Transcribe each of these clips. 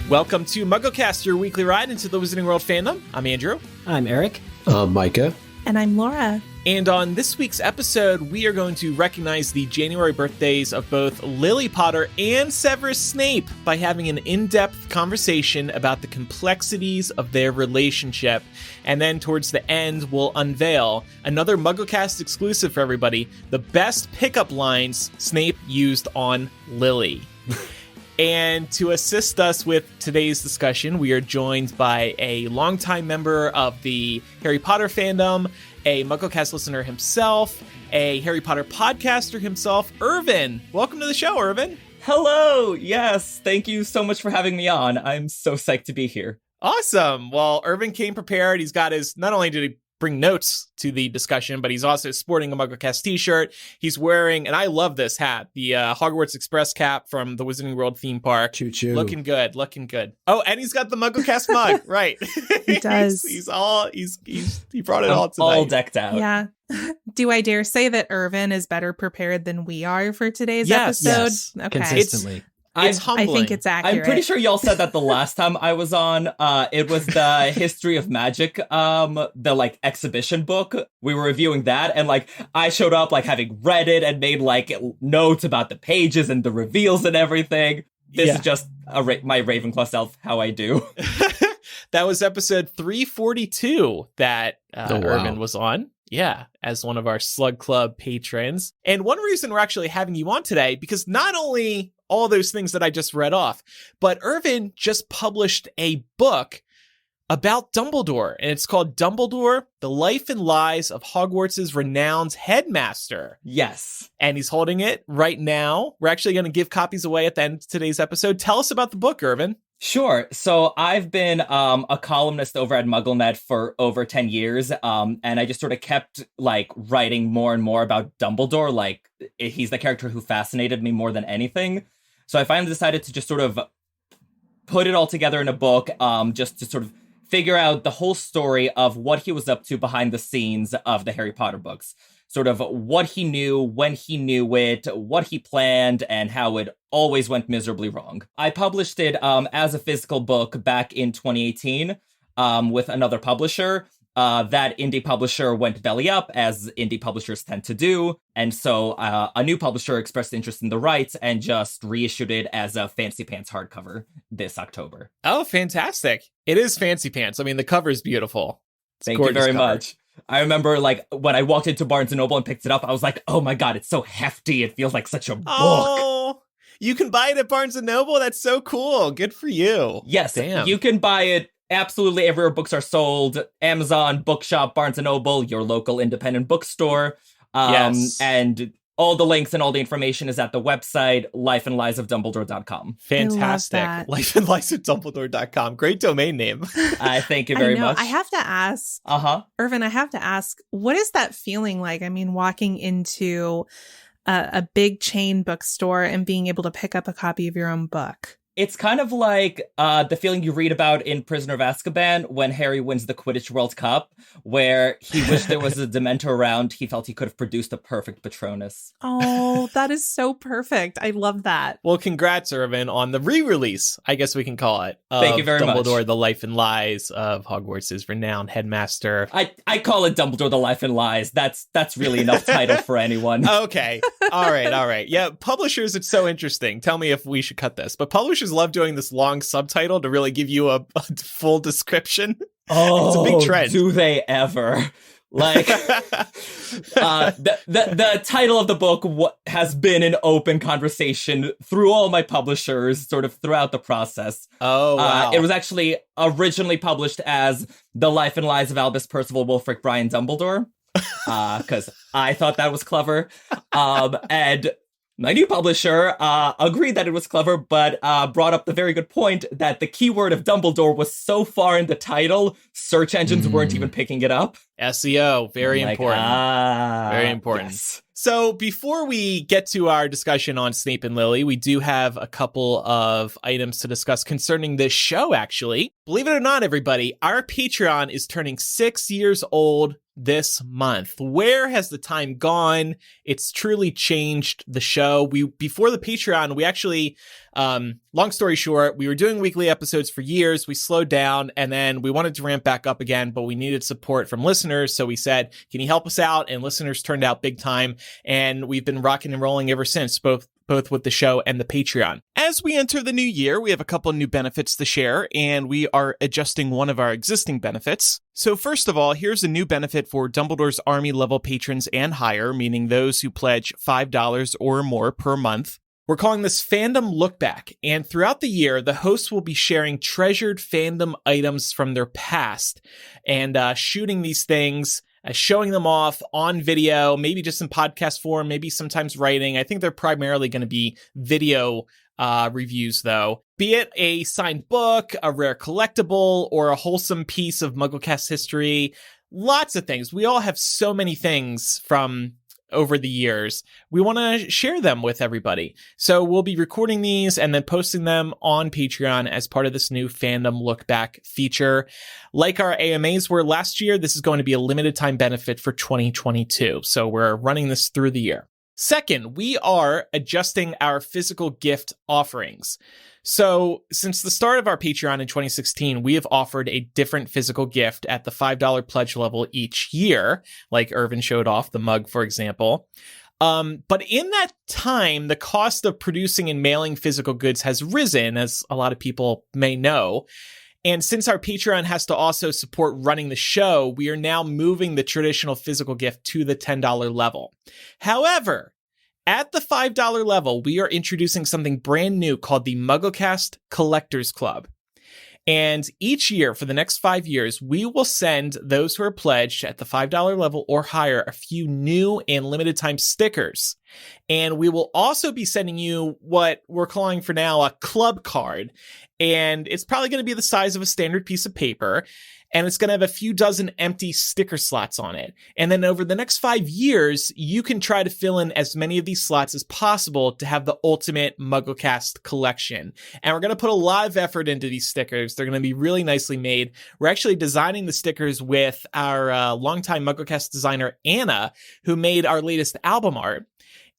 Welcome to MuggleCast, your weekly ride into the Wizarding World fandom. I'm Andrew. I'm Eric. Micah. And I'm Laura. And on this week's episode, we are going to recognize the January birthdays of both Lily Potter and Severus Snape by having an in-depth conversation about the complexities of their relationship. And then towards the end, we'll unveil another MuggleCast exclusive for everybody, the best pickup lines Snape used on Lily. And to assist us with today's discussion, we are joined by a longtime member of the Harry Potter fandom, a MuggleCast listener himself, a Harry Potter podcaster himself, Irvin. Welcome to the show, Irvin. Hello! Yes, thank you so much for having me on. I'm so psyched to be here. Awesome. Well, Irvin came prepared. He's got his, not only did he bring notes to the discussion, but he's also sporting a MuggleCast t-shirt. He's wearing, and I love this hat, the Hogwarts Express cap from the Wizarding World theme park. Choo-choo. Looking good. Oh, and he's got the MuggleCast mug, right? He does. He brought it all tonight. All decked out. Yeah. Do I dare say that Irvin is better prepared than we are for today's episode? Yes, okay. consistently. It's humbling. I think it's accurate. I'm pretty sure y'all said that the last time I was on. It was the History of Magic, the exhibition book. We were reviewing that, and I showed up having read it and made notes about the pages and the reveals and everything. This is just my Ravenclaw self, how I do. That was episode 342 that Oh, wow. Irvin was on. Yeah, as one of our Slug Club patrons. And one reason we're actually having you on today, because not only all those things that I just read off, but Irvin just published a book about Dumbledore, and it's called Dumbledore, The Life and Lies of Hogwarts' Renowned Headmaster. Yes. And he's holding it right now. We're actually going to give copies away at the end of today's episode. Tell us about the book, Irvin. Sure. So I've been a columnist over at MuggleNet for over 10 years, and I just sort of kept writing more and more about Dumbledore. He's the character who fascinated me more than anything. So I finally decided to just sort of put it all together in a book, just to sort of figure out the whole story of what he was up to behind the scenes of the Harry Potter books. Sort of what he knew, when he knew it, what he planned, and how it always went miserably wrong. I published it as a physical book back in 2018 with another publisher. That indie publisher went belly up, as indie publishers tend to do. And so a new publisher expressed interest in the rights and just reissued it as a Fancy Pants hardcover this October. Oh, fantastic. It is Fancy Pants. I mean, the cover is beautiful. Thank you very much. I remember, when I walked into Barnes & Noble and picked it up, I was like, oh my god, it's so hefty. It feels like such a book. Oh, you can buy it at Barnes & Noble? That's so cool. Good for you. Yes, Damn. You can buy it absolutely everywhere books are sold. Amazon, Bookshop, Barnes & Noble, your local independent bookstore. Yes. And all the links and all the information is at the website, lifeandliesofdumbledore.com. Fantastic. Lifeandliesofdumbledore.com. Great domain name. I thank you very much. I have to ask, Irvin, what is that feeling like? I mean, walking into a big chain bookstore and being able to pick up a copy of your own book. It's kind of like the feeling you read about in Prisoner of Azkaban when Harry wins the Quidditch World Cup, where he wished there was a Dementor around. He felt he could have produced a perfect Patronus. Oh, that is so perfect. I love that. Well, congrats, Irvin, on the re-release, I guess we can call it. Thank you very much. Dumbledore, The Life and Lies of Hogwarts' Renowned Headmaster. I call it Dumbledore, The Life and Lies. That's really enough title for anyone. Okay. All right. Yeah, publishers, it's so interesting. Tell me if we should cut this. But publishers love doing this long subtitle to really give you a full description. Oh, it's a big trend. Do they ever? The title of the book has been an open conversation through all my publishers sort of throughout the process. Oh, wow. It was actually originally published as The Life and Lies of Albus Percival Wulfric Brian Dumbledore, because I thought that was clever. And my new publisher agreed that it was clever, but brought up the very good point that the keyword of Dumbledore was so far in the title, search engines weren't even picking it up. SEO, very important. Very important. Yes. So before we get to our discussion on Snape and Lily, we do have a couple of items to discuss concerning this show, actually. Believe it or not, everybody, our Patreon is turning 6 years old this month. Where has the time gone? It's truly changed the show. Before the Patreon, we actually, long story short, we were doing weekly episodes for years. We slowed down and then we wanted to ramp back up again, but we needed support from listeners. So we said, can you help us out? And listeners turned out big time. And we've been rocking and rolling ever since, both with the show and the Patreon. As we enter the new year, we have a couple new benefits to share, and we are adjusting one of our existing benefits. So first of all, here's a new benefit for Dumbledore's Army level patrons and higher, meaning those who pledge $5 or more per month. We're calling this Fandom Look Back, and throughout the year, the hosts will be sharing treasured fandom items from their past and shooting these things, showing them off on video, maybe just in podcast form, maybe sometimes writing. I think they're primarily going to be video reviews, though. Be it a signed book, a rare collectible, or a wholesome piece of MuggleCast history. Lots of things. We all have so many things from over the years. We want to share them with everybody. So we'll be recording these and then posting them on Patreon as part of this new Fandom Look Back feature. Like our AMAs were last year, this is going to be a limited time benefit for 2022. So we're running this through the year. Second, we are adjusting our physical gift offerings. So since the start of our Patreon in 2016, we have offered a different physical gift at the $5 pledge level each year, like Irvin showed off, the mug, for example. But in that time, the cost of producing and mailing physical goods has risen, as a lot of people may know. And since our Patreon has to also support running the show, we are now moving the traditional physical gift to the $10 level. However, at the $5 level, we are introducing something brand new called the MuggleCast Collectors Club. And each year for the next 5 years, we will send those who are pledged at the $5 level or higher a few new and limited time stickers. And we will also be sending you what we're calling for now a club card. And it's probably going to be the size of a standard piece of paper. And it's going to have a few dozen empty sticker slots on it. And then over the next 5 years, you can try to fill in as many of these slots as possible to have the ultimate MuggleCast collection. And we're going to put a lot of effort into these stickers. They're going to be really nicely made. We're actually designing the stickers with our longtime MuggleCast designer, Anna, who made our latest album art.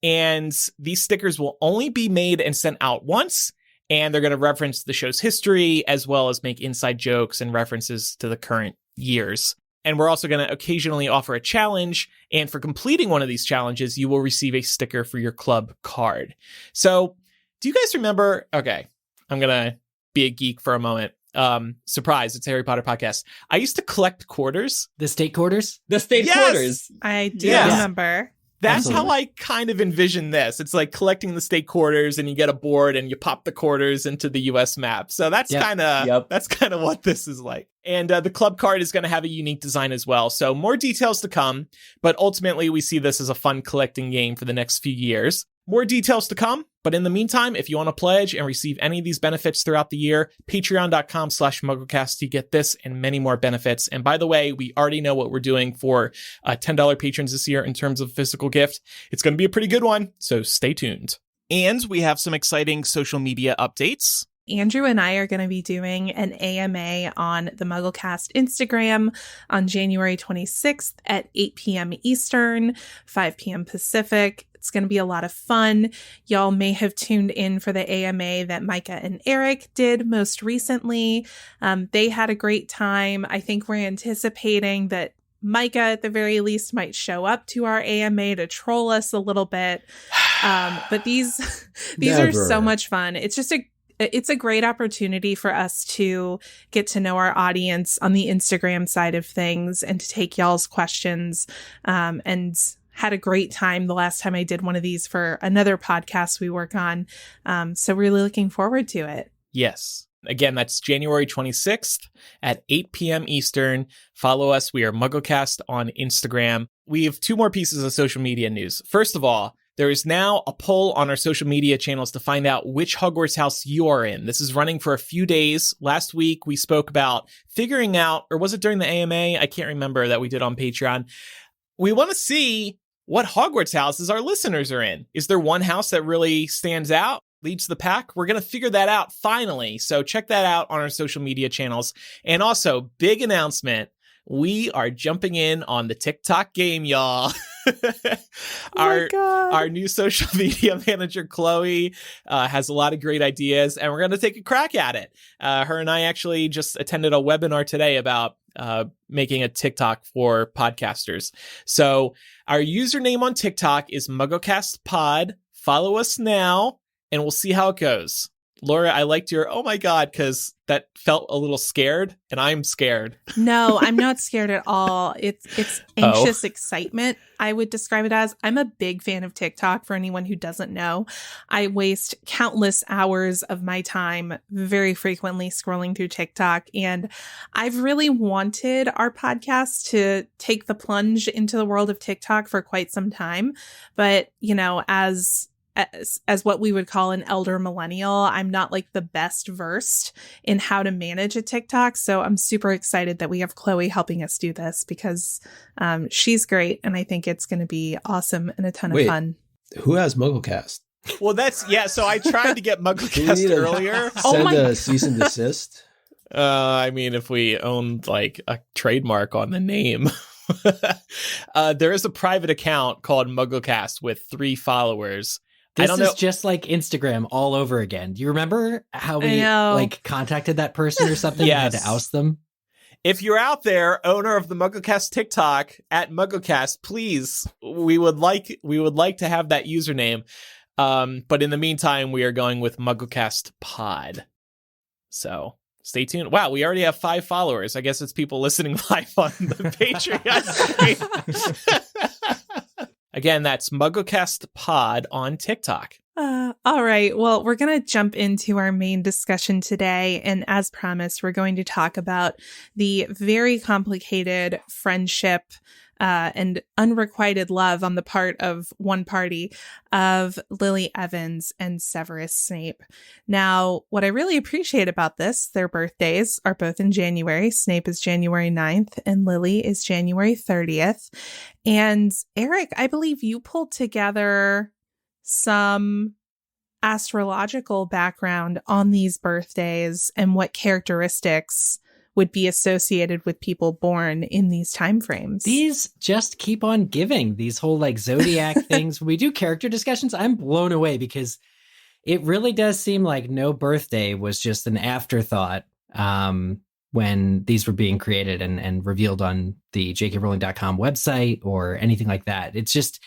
And these stickers will only be made and sent out once. And they're going to reference the show's history as well as make inside jokes and references to the current years. And we're also going to occasionally offer a challenge. And for completing one of these challenges, you will receive a sticker for your club card. So do you guys remember? Okay, I'm going to be a geek for a moment. Surprise, it's a Harry Potter podcast. I used to collect quarters. The state quarters? The state quarters. I do Yes. remember. That's Absolutely. how I kind of envision this. It's like collecting the state quarters and you get a board and you pop the quarters into the US map. So that's Yep. kind of Yep. that's kind of what this is like. And the club card is going to have a unique design as well. So more details to come, but ultimately we see this as a fun collecting game for the next few years. More details to come, but in the meantime, if you want to pledge and receive any of these benefits throughout the year, patreon.com/MuggleCast, you get this and many more benefits. And by the way, we already know what we're doing for $10 patrons this year in terms of physical gift. It's going to be a pretty good one, so stay tuned. And we have some exciting social media updates. Andrew and I are going to be doing an AMA on the MuggleCast Instagram on January 26th at 8 p.m. Eastern, 5 p.m. Pacific. It's going to be a lot of fun. Y'all may have tuned in for the AMA that Micah and Eric did most recently. They had a great time. I think we're anticipating that Micah, at the very least, might show up to our AMA to troll us a little bit. But these are so much fun. It's a great opportunity for us to get to know our audience on the Instagram side of things and to take y'all's questions, and had a great time the last time I did one of these for another podcast we work on. So really looking forward to it. Yes. Again, that's January 26th at 8 p.m. Eastern. Follow us. We are MuggleCast on Instagram. We have 2 more pieces of social media news. First of all, there is now a poll on our social media channels to find out which Hogwarts house you are in. This is running for a few days. Last week, we spoke about figuring out, or was it during the AMA? I can't remember, that we did on Patreon. We want to see what Hogwarts houses our listeners are in. Is there one house that really stands out, leads the pack? We're going to figure that out finally. So check that out on our social media channels. And also, big announcement. we are jumping in on the TikTok game, y'all. my God. Our new social media manager, Chloe, has a lot of great ideas, and we're going to take a crack at it. Her and I actually just attended a webinar today about making a TikTok for podcasters. So our username on TikTok is MuggleCast Pod. Follow us now, and we'll see how it goes. Laura, I liked your, oh my God, because that felt a little scared, and I'm scared. No, I'm not scared at all. It's anxious excitement, I would describe it as. I'm a big fan of TikTok, for anyone who doesn't know. I waste countless hours of my time very frequently scrolling through TikTok, and I've really wanted our podcast to take the plunge into the world of TikTok for quite some time. But, you know, as what we would call an elder millennial, I'm not like the best versed in how to manage a TikTok. So I'm super excited that we have Chloe helping us do this, because she's great. And I think it's going to be awesome and a ton of fun. Who has MuggleCast? Well, so I tried to get MuggleCast earlier. Send a cease and desist. I mean, if we owned like a trademark on the name. There is a private account called MuggleCast with 3 followers. This is just like Instagram all over again. Do you remember how we like contacted that person or something? Yes. And had to oust them? If you're out there, owner of the MuggleCast TikTok at MuggleCast, please, we would like to have that username. But in the meantime, we are going with MuggleCast Pod. So stay tuned. Wow, we already have 5 followers. I guess it's people listening live on the Patreon stream. Again, that's MuggleCast Pod on TikTok. All right. Well, we're going to jump into our main discussion today. And as promised, we're going to talk about the very complicated friendship and unrequited love on the part of one party of Lily Evans and Severus Snape. Now, what I really appreciate about this, their birthdays are both in January. Snape is January 9th and Lily is January 30th. And Eric, I believe you pulled together some astrological background on these birthdays and what characteristics would be associated with people born in these time frames. These just keep on giving, these whole like zodiac things. When we do character discussions, I'm blown away, because it really does seem like no birthday was just an afterthought when these were being created and revealed on the jkrowling.com website or anything like that. It's just,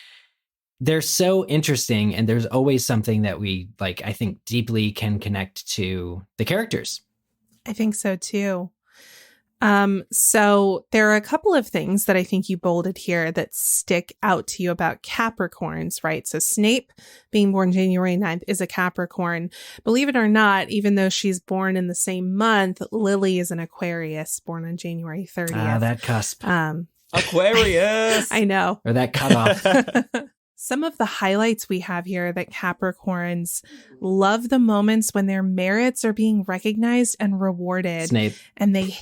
they're so interesting, and there's always something that we like, I think, deeply can connect to the characters. I think so too. So there are a couple of things that I think you bolded here that stick out to you about Capricorns, right? So Snape, being born January 9th, is a Capricorn. Believe it or not, even though she's born in the same month, Lily is an Aquarius, born on January 30th. Ah, that cusp. Aquarius! I know. Or that cutoff. Some of the highlights we have here that Capricorns love the moments when their merits are being recognized and rewarded. Snape. And they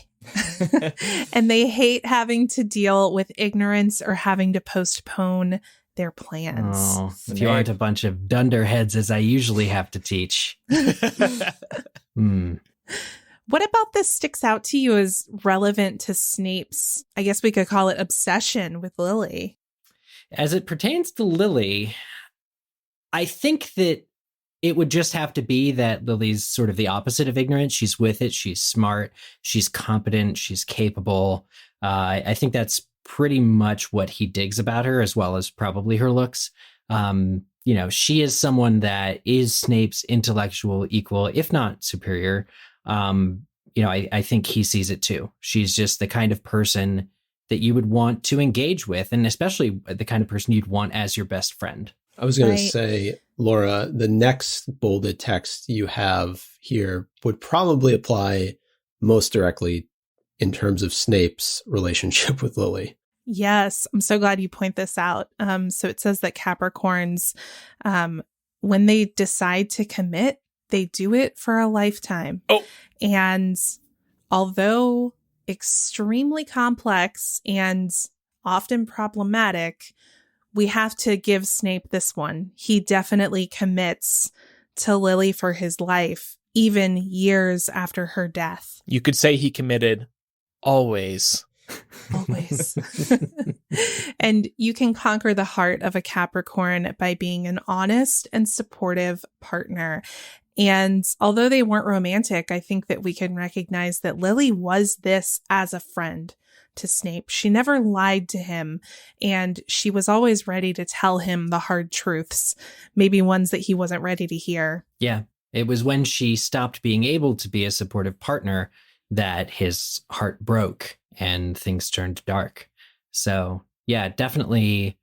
hate having to deal with ignorance or having to postpone their plans. Oh, if you aren't a bunch of dunderheads as I usually have to teach. What about this sticks out to you as relevant to Snape's, I guess we could call it, obsession with Lily? As it pertains to Lily, I think that it would just have to be that Lily's sort of the opposite of ignorant. She's with it. She's smart. She's competent. She's capable. I think that's pretty much what he digs about her, as well as probably her looks. She is someone that is Snape's intellectual equal, if not superior. I think he sees it too. She's just the kind of person that you would want to engage with, and especially the kind of person you'd want as your best friend. I was going to say, Laura, the next bolded text you have here would probably apply most directly in terms of Snape's relationship with Lily. Yes, I'm so glad you point this out. So it says that Capricorns, when they decide to commit, they do it for a lifetime. Oh. And although extremely complex and often problematic, we have to give Snape this one. He definitely commits to Lily for his life, even years after her death. You could say he committed always. Always. And you can conquer the heart of a Capricorn by being an honest and supportive partner. And although they weren't romantic, I think that we can recognize that Lily was this as a friend to Snape. She never lied to him, and she was always ready to tell him the hard truths, maybe ones that he wasn't ready to hear. Yeah. It was when she stopped being able to be a supportive partner that his heart broke and things turned dark. So, yeah, definitely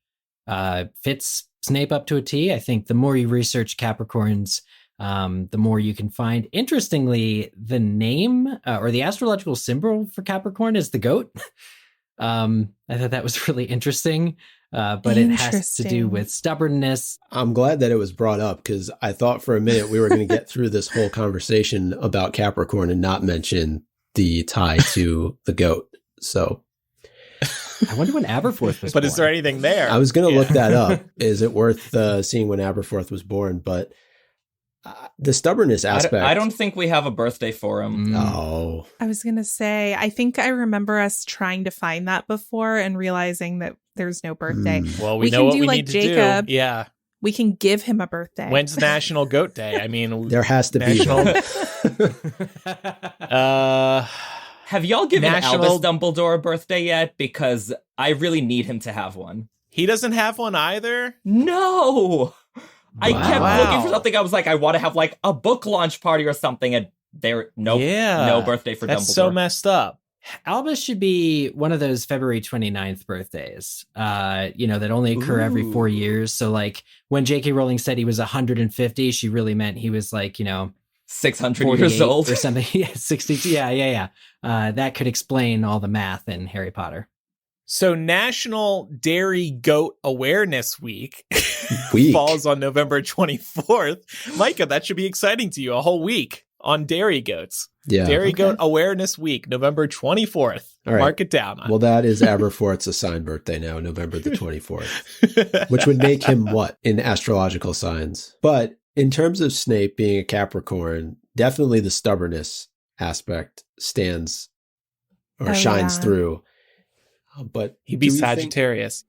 fits Snape up to a T. I think the more you research Capricorns, the more you can find. Interestingly, the name or the astrological symbol for Capricorn is the goat. I thought that was really interesting, but it has to do with stubbornness. I'm glad that it was brought up because I thought for a minute we were going to get through this whole conversation about Capricorn and not mention the tie to the goat. So I wonder when Aberforth was But born. is there anything there? I was going to look that up. Is it worth seeing when Aberforth was born? But the stubbornness aspect. I don't think we have a birthday for him. Oh. I was going to say, I think I remember us trying to find that before and realizing that there's no birthday. Well, We we know can what do we like need to Jacob. do. Yeah. We can give him a birthday. When's National Goat Day? I mean, There has to National. Have y'all given National- Albus Dumbledore a birthday yet? Because I really need him to have one. He doesn't have one either. No! I kept Wow. looking for something. I was like, I want to have like a book launch party or something. And no birthday for That's Dumbledore. so messed up. Albus should be one of those February 29th birthdays, that only occur every 4 years. So like when J.K. Rowling said he was 150, she really meant he was like, 600 48 years old or something. Yeah, 62. Yeah. That could explain all the math in Harry Potter. So National Dairy Goat Awareness Week Week. falls on November 24th. Micah, that should be exciting to you. A whole week on dairy goats. Yeah. Dairy Goat Awareness Week, November 24th. All right. Mark it down. Well, that is Aberforth's assigned birthday now, November the 24th, which would make him what in astrological signs? But in terms of Snape being a Capricorn, definitely the stubbornness aspect stands or shines through. But He'd be do we think- Sagittarius.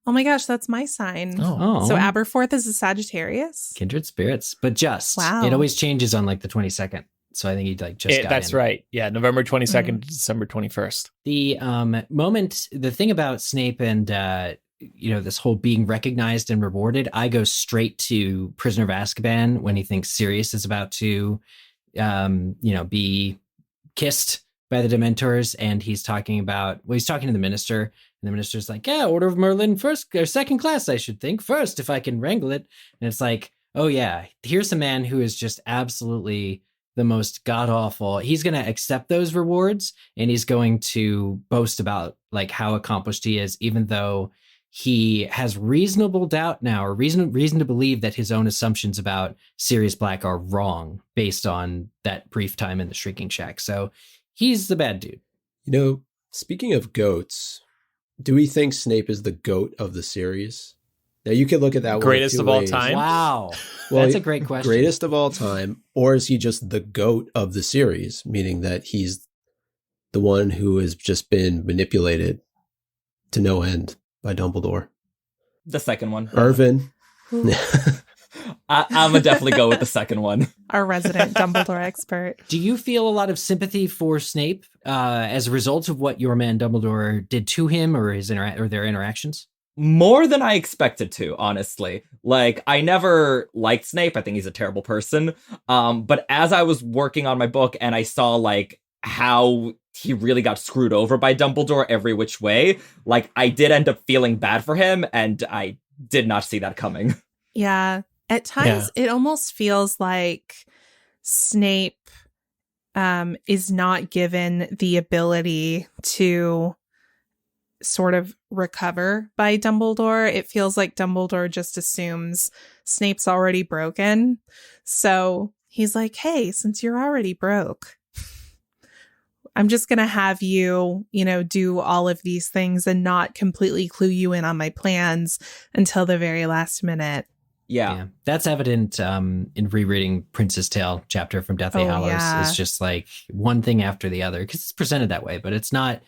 Oh my gosh, that's my sign. Oh, So Aberforth is a Sagittarius? kindred spirits, but just. Wow. It always changes on like the 22nd. So I think he'd like just got That's in. right. Yeah, November 22nd to December 21st. The thing about Snape and this whole being recognized and rewarded, I go straight to Prisoner of Azkaban when he thinks Sirius is about to be kissed by the Dementors, and he's talking to the minister, and the minister's like, yeah, Order of Merlin first or second class, I should think, first if I can wrangle it. And it's like, oh yeah, here's a man who is just absolutely the most god-awful. He's going to accept those rewards, and he's going to boast about like how accomplished he is, even though he has reasonable doubt now, or reason to believe that his own assumptions about Sirius Black are wrong based on that brief time in the Shrieking Shack. So he's the bad dude. Speaking of goats, do we think Snape is the goat of the series? Now, you could look at that Greatest one of all ways. time? Wow. Well, That's a great question. Greatest of all time, or is he just the goat of the series, meaning that he's the one who has just been manipulated to no end by Dumbledore? The second one. Irvin. I'm gonna definitely go with the second one. Our resident Dumbledore expert. Do you feel a lot of sympathy for Snape as a result of what your man Dumbledore did to him, or or their interactions? More than I expected to, honestly. Like, I never liked Snape. I think he's a terrible person. But as I was working on my book and I saw, like, how he really got screwed over by Dumbledore every which way, like, I did end up feeling bad for him, and I did not see that coming. Yeah. At times, it almost feels like Snape is not given the ability to sort of recover by Dumbledore. It feels like Dumbledore just assumes Snape's already broken. So he's like, hey, since you're already broke, I'm just going to have you, do all of these things and not completely clue you in on my plans until the very last minute. Yeah. That's evident in rereading Prince's Tale chapter from Deathly Hallows. Yeah. It's just like one thing after the other, because it's presented that way, but it's not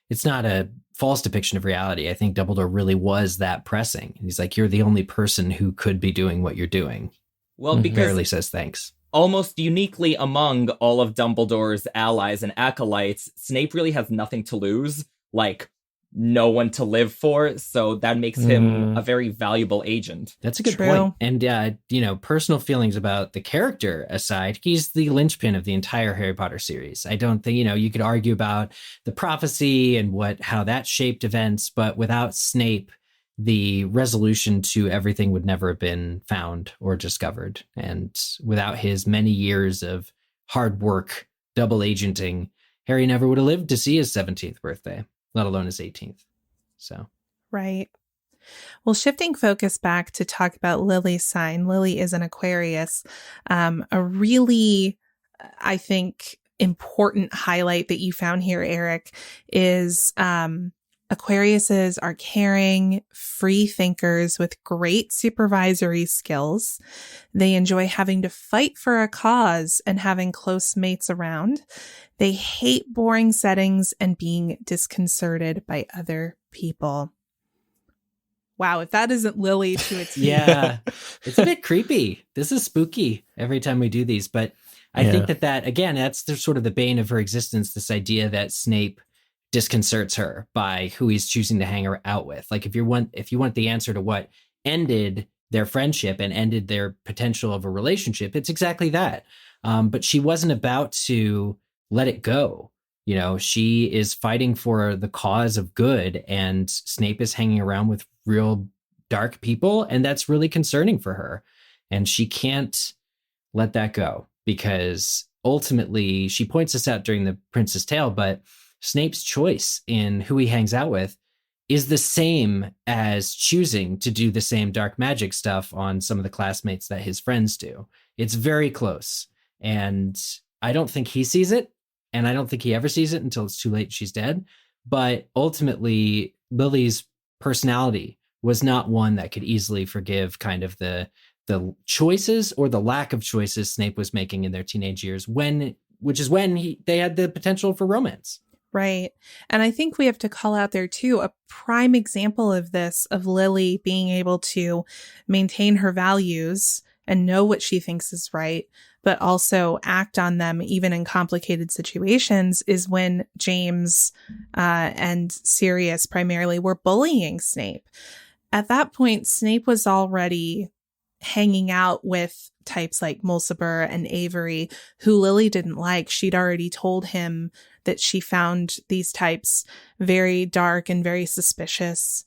it's not a false depiction of reality. I think Dumbledore really was that pressing. He's like, you're the only person who could be doing what you're doing. Well, because barely says thanks. Almost uniquely among all of Dumbledore's allies and acolytes, Snape really has nothing to lose, like no one to live for. So that makes him a very valuable agent. That's a good True. point. And, personal feelings about the character aside, he's the linchpin of the entire Harry Potter series. I don't think, you could argue about the prophecy and how that shaped events, but without Snape, the resolution to everything would never have been found or discovered. And without his many years of hard work, double agenting, Harry never would have lived to see his 17th birthday, let alone his 18th. So, Right. Well, shifting focus back to talk about Lily's sign. Lily is an Aquarius. A really, I think, important highlight that you found here, Eric, is Aquariuses are caring, free thinkers with great supervisory skills. They enjoy having to fight for a cause and having close mates around. They hate boring settings and being disconcerted by other people. Wow, if that isn't Lily to its yeah, it's a bit creepy. This is spooky every time we do these, but I think that again, that's sort of the bane of her existence, this idea that Snape disconcerts her by who he's choosing to hang out with. Like if you want the answer to what ended their friendship and ended their potential of a relationship, it's exactly that. But she wasn't about to let it go. She is fighting for the cause of good, and Snape is hanging around with real dark people, and that's really concerning for her. And she can't let that go, because ultimately, she points this out during the Prince's Tale, but Snape's choice in who he hangs out with is the same as choosing to do the same dark magic stuff on some of the classmates that his friends do. It's very close. And I don't think he sees it. And I don't think he ever sees it until it's too late. She's dead. But ultimately, Lily's personality was not one that could easily forgive kind of the choices or the lack of choices Snape was making in their teenage years, which is when they had the potential for romance. Right. And I think we have to call out there too, a prime example of this, of Lily being able to maintain her values and know what she thinks is right, but also act on them even in complicated situations, is when James and Sirius primarily were bullying Snape. At that point, Snape was already hanging out with types like Mulciber and Avery, who Lily didn't like. She'd already told him that she found these types very dark and very suspicious.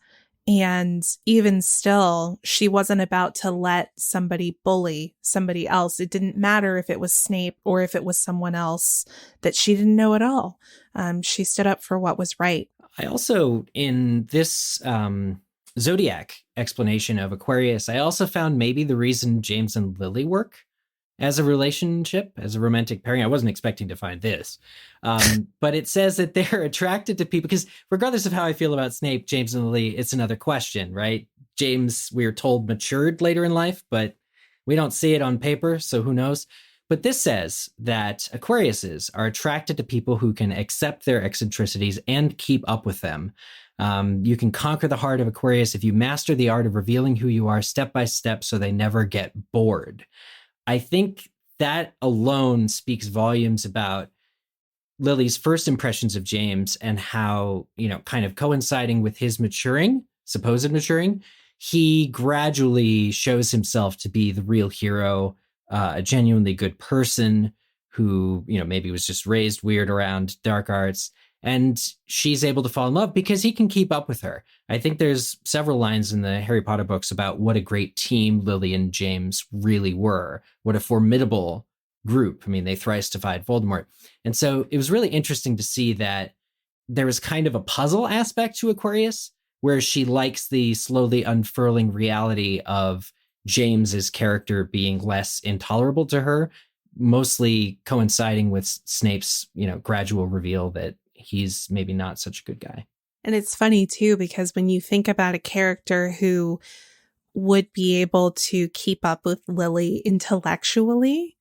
And even still, she wasn't about to let somebody bully somebody else. It didn't matter if it was Snape or if it was someone else that she didn't know at all. She stood up for what was right. I also, in this zodiac explanation of Aquarius, I also found maybe the reason James and Lily work as a relationship, as a romantic pairing. I wasn't expecting to find this. But it says that they're attracted to people, because regardless of how I feel about Snape, James and Lily, it's another question, right? James, we're told, matured later in life, but we don't see it on paper, so who knows? But this says that Aquariuses are attracted to people who can accept their eccentricities and keep up with them. You can conquer the heart of Aquarius if you master the art of revealing who you are step by step so they never get bored. I think that alone speaks volumes about Lily's first impressions of James and how, kind of coinciding with his supposed maturing, he gradually shows himself to be the real hero, a genuinely good person who, maybe was just raised weird around dark arts. And she's able to fall in love because he can keep up with her. I think there's several lines in the Harry Potter books about what a great team Lily and James really were. What a formidable group. I mean, they thrice defied Voldemort. And so it was really interesting to see that there was kind of a puzzle aspect to Aquarius, where she likes the slowly unfurling reality of James's character being less intolerable to her, mostly coinciding with Snape's, gradual reveal that he's maybe not such a good guy. And it's funny too, because when you think about a character who would be able to keep up with Lily intellectually,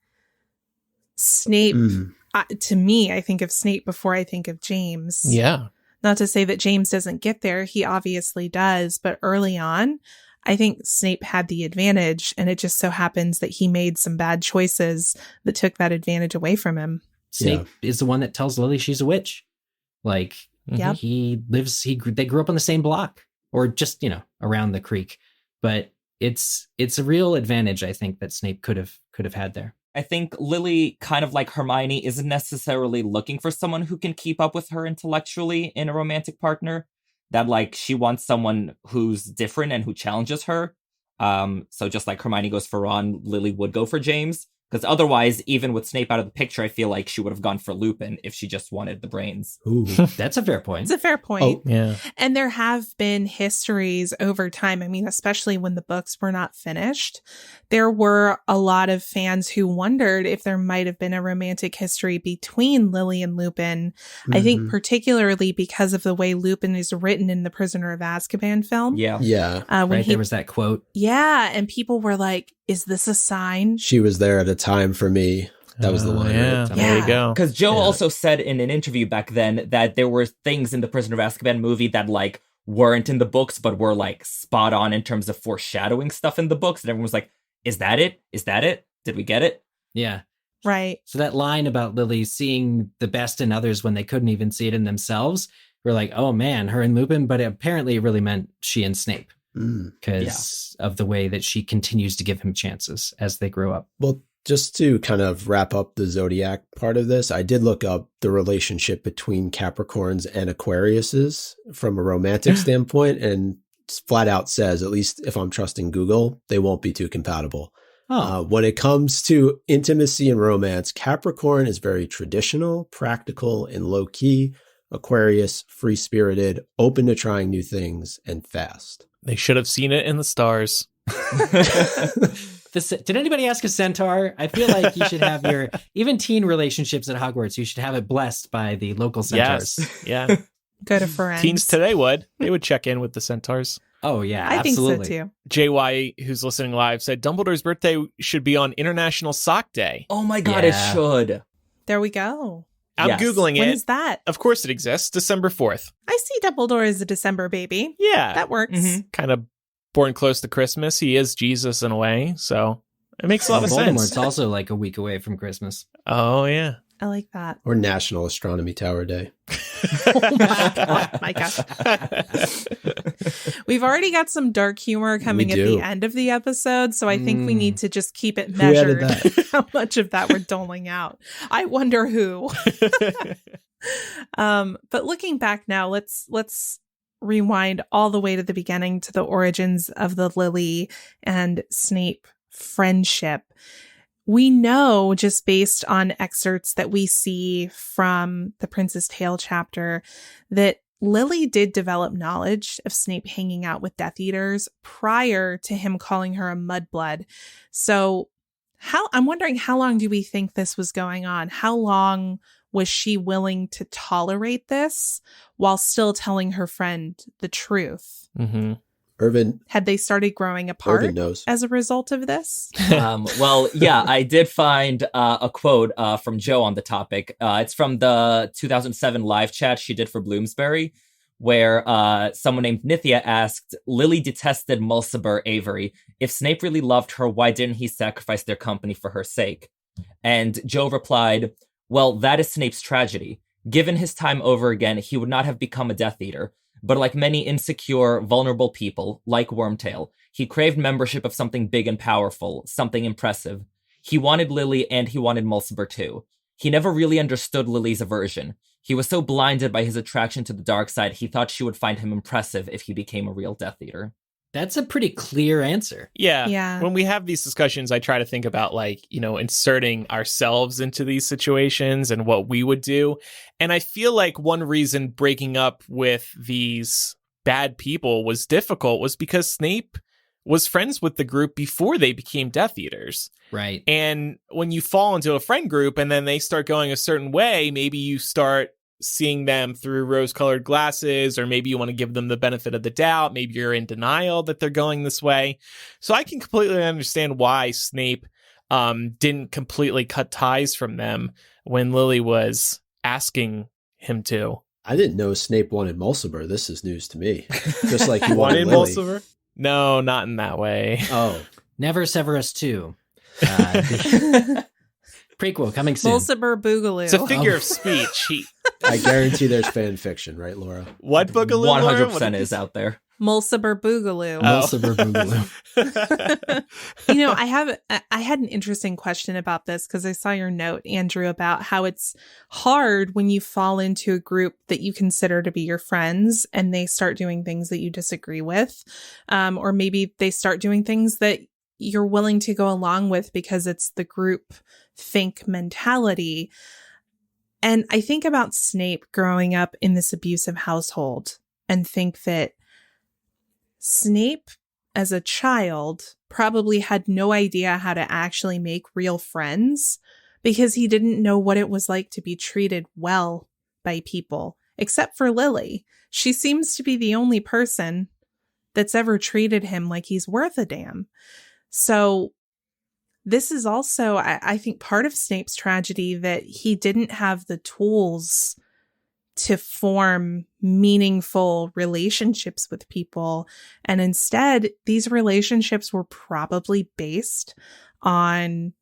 Snape, to me, I think of Snape before I think of James. Yeah. Not to say that James doesn't get there. He obviously does. But early on, I think Snape had the advantage. And it just so happens that he made some bad choices that took that advantage away from him. Snape is the one that tells Lily she's a witch. Like, Yep. they grew up on the same block, or just, around the creek. But it's a real advantage, I think, that Snape could have had there. I think Lily, kind of like Hermione, isn't necessarily looking for someone who can keep up with her intellectually in a romantic partner. That, like, she wants someone who's different and who challenges her. So just like Hermione goes for Ron, Lily would go for James. Because otherwise, even with Snape out of the picture, I feel like she would have gone for Lupin if she just wanted the brains. Ooh. That's a fair point. It's a fair point. Oh, Yeah. And there have been histories over time. I mean, especially when the books were not finished, there were a lot of fans who wondered if there might have been a romantic history between Lily and Lupin. I think particularly because of the way Lupin is written in the Prisoner of Azkaban film. Yeah. Yeah. When There was that quote. Yeah. And people were like, is this a sign? She was there at a time for me. That was the line. Yeah. Right? There you go. Because Joe Yeah. also said in an interview back then that there were things in the Prisoner of Azkaban movie that, like, weren't in the books, but were, like, spot on in terms of foreshadowing stuff in the books. And everyone was like, is that it? Is that it? Did we get it? Yeah. Right. So that line about Lily seeing the best in others when they couldn't even see it in themselves, we're like, oh man, her and Lupin, but apparently it really meant she and Snape because of the way that she continues to give him chances as they grow up. Well, just to kind of wrap up the zodiac part of this, I did look up the relationship between Capricorns and Aquariuses from a romantic standpoint, and flat out says, at least if I'm trusting Google, they won't be too compatible. When it comes to intimacy and romance, Capricorn is very traditional, practical, and low-key. Aquarius, free-spirited, open to trying new things, and fast. They should have seen it in the stars. Did anybody ask a centaur? I feel like you should have your, even teen relationships at Hogwarts, you should have it blessed by the local centaurs. Yes. Yeah. Go to Ferenz. Teens today they would check in with the centaurs. Oh, yeah, I absolutely. think so too. JY, who's listening live, said Dumbledore's birthday should be on International Sock Day. Oh my God, Yeah. it should. There we go. I'm Yes. Googling When it. is that? Of course it exists. December 4th. I see Dumbledore as a December baby. Yeah. That works. Mhm. Kind of born close to Christmas. He is Jesus in a way. So it makes a lot of Voldemort's sense. also like a week away from Christmas. Oh, yeah. I like that. Or National Astronomy Tower Day. Oh my God, Micah. We've already got some dark humor coming at do. the end of the episode, so I think we need to just keep it Who added measured how much of that we're doling out. I wonder who. But looking back now, let's rewind all the way to the beginning to the origins of the Lily and Snape friendship. We know, just based on excerpts that we see from the Prince's Tale chapter, that Lily did develop knowledge of Snape hanging out with Death Eaters prior to him calling her a mudblood. So I'm wondering, how long do we think this was going on? How long was she willing to tolerate this while still telling her friend the truth? Mm-hmm. Irvin Had they started growing apart knows. as a result of this? Well, yeah, I did find a quote from Joe on the topic. It's from the 2007 live chat she did for Bloomsbury, where someone named Nithya asked, Lily detested Mulciber Avery. If Snape really loved her, why didn't he sacrifice their company for her sake? And Joe replied, well, that is Snape's tragedy. Given his time over again, he would not have become a Death Eater. But like many insecure, vulnerable people, like Wormtail, he craved membership of something big and powerful, something impressive. He wanted Lily and he wanted Mulciber too. He never really understood Lily's aversion. He was so blinded by his attraction to the dark side, he thought she would find him impressive if he became a real Death Eater. That's a pretty clear answer. Yeah. When we have these discussions, I try to think about, like, inserting ourselves into these situations and what we would do. And I feel like one reason breaking up with these bad people was difficult was because Snape was friends with the group before they became Death Eaters. Right. And when you fall into a friend group and then they start going a certain way, maybe you start seeing them through rose-colored glasses, or maybe you want to give them the benefit of the doubt. Maybe you're in denial that they're going this way. So I can completely understand why Snape didn't completely cut ties from them when Lily was asking him to. I didn't know Snape wanted Mulciber. This is news to me. Just like he Wanted wanted Lily. Mulciber? No, not in that way. Oh, Never Severus 2. Prequel coming soon. Mulciber Boogaloo. It's a figure of speech. I guarantee there's fan fiction, right, Laura? What Boogaloo? Laura? 100% is out there. Mulciber Boogaloo. Mulciber Boogaloo. I had an interesting question about this because I saw your note, Andrew, about how it's hard when you fall into a group that you consider to be your friends and they start doing things that you disagree with. Or maybe they start doing things that you're willing to go along with because it's the group think mentality. And I think about Snape growing up in this abusive household and think that Snape, as a child, probably had no idea how to actually make real friends because he didn't know what it was like to be treated well by people, except for Lily. She seems to be the only person that's ever treated him like he's worth a damn. So this is also, I think, part of Snape's tragedy, that he didn't have the tools to form meaningful relationships with people. And instead, these relationships were probably based on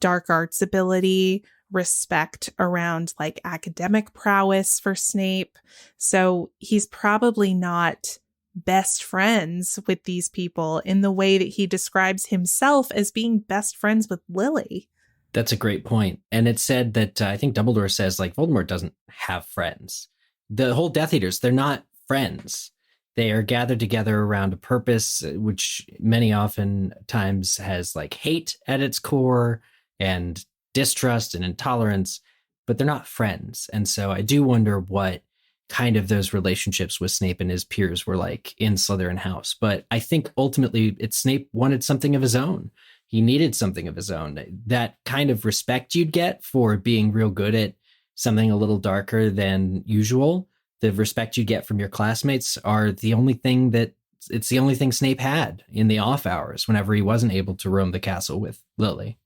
dark arts ability, respect around like academic prowess for Snape. So he's probably not best friends with these people in the way that he describes himself as being best friends with Lily. That's a great point. And it's said that I think Dumbledore says like Voldemort doesn't have friends. The whole Death Eaters, they're not friends. They are gathered together around a purpose, which many often times has like hate at its core and distrust and intolerance, but they're not friends. And so I do wonder what kind of those relationships with Snape and his peers were like in Slytherin House. But I think ultimately Snape wanted something of his own. He needed something of his own. That kind of respect you'd get for being real good at something a little darker than usual, the respect you get from your classmates it's the only thing Snape had in the off hours whenever he wasn't able to roam the castle with Lily.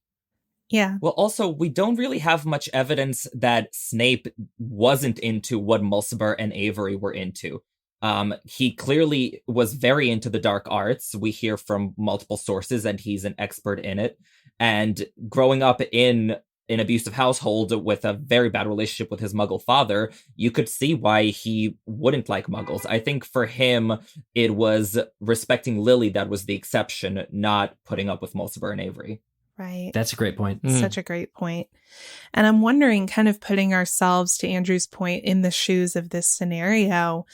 Yeah. Well, also, we don't really have much evidence that Snape wasn't into what Mulciber and Avery were into. He clearly was very into the dark arts. We hear from multiple sources, and he's an expert in it. And growing up in an abusive household with a very bad relationship with his Muggle father, you could see why he wouldn't like Muggles. I think for him, it was respecting Lily that was the exception, not putting up with Mulciber and Avery. Right. That's a great point. Such a great point. And I'm wondering, kind of putting ourselves, to Andrew's point, in the shoes of this scenario,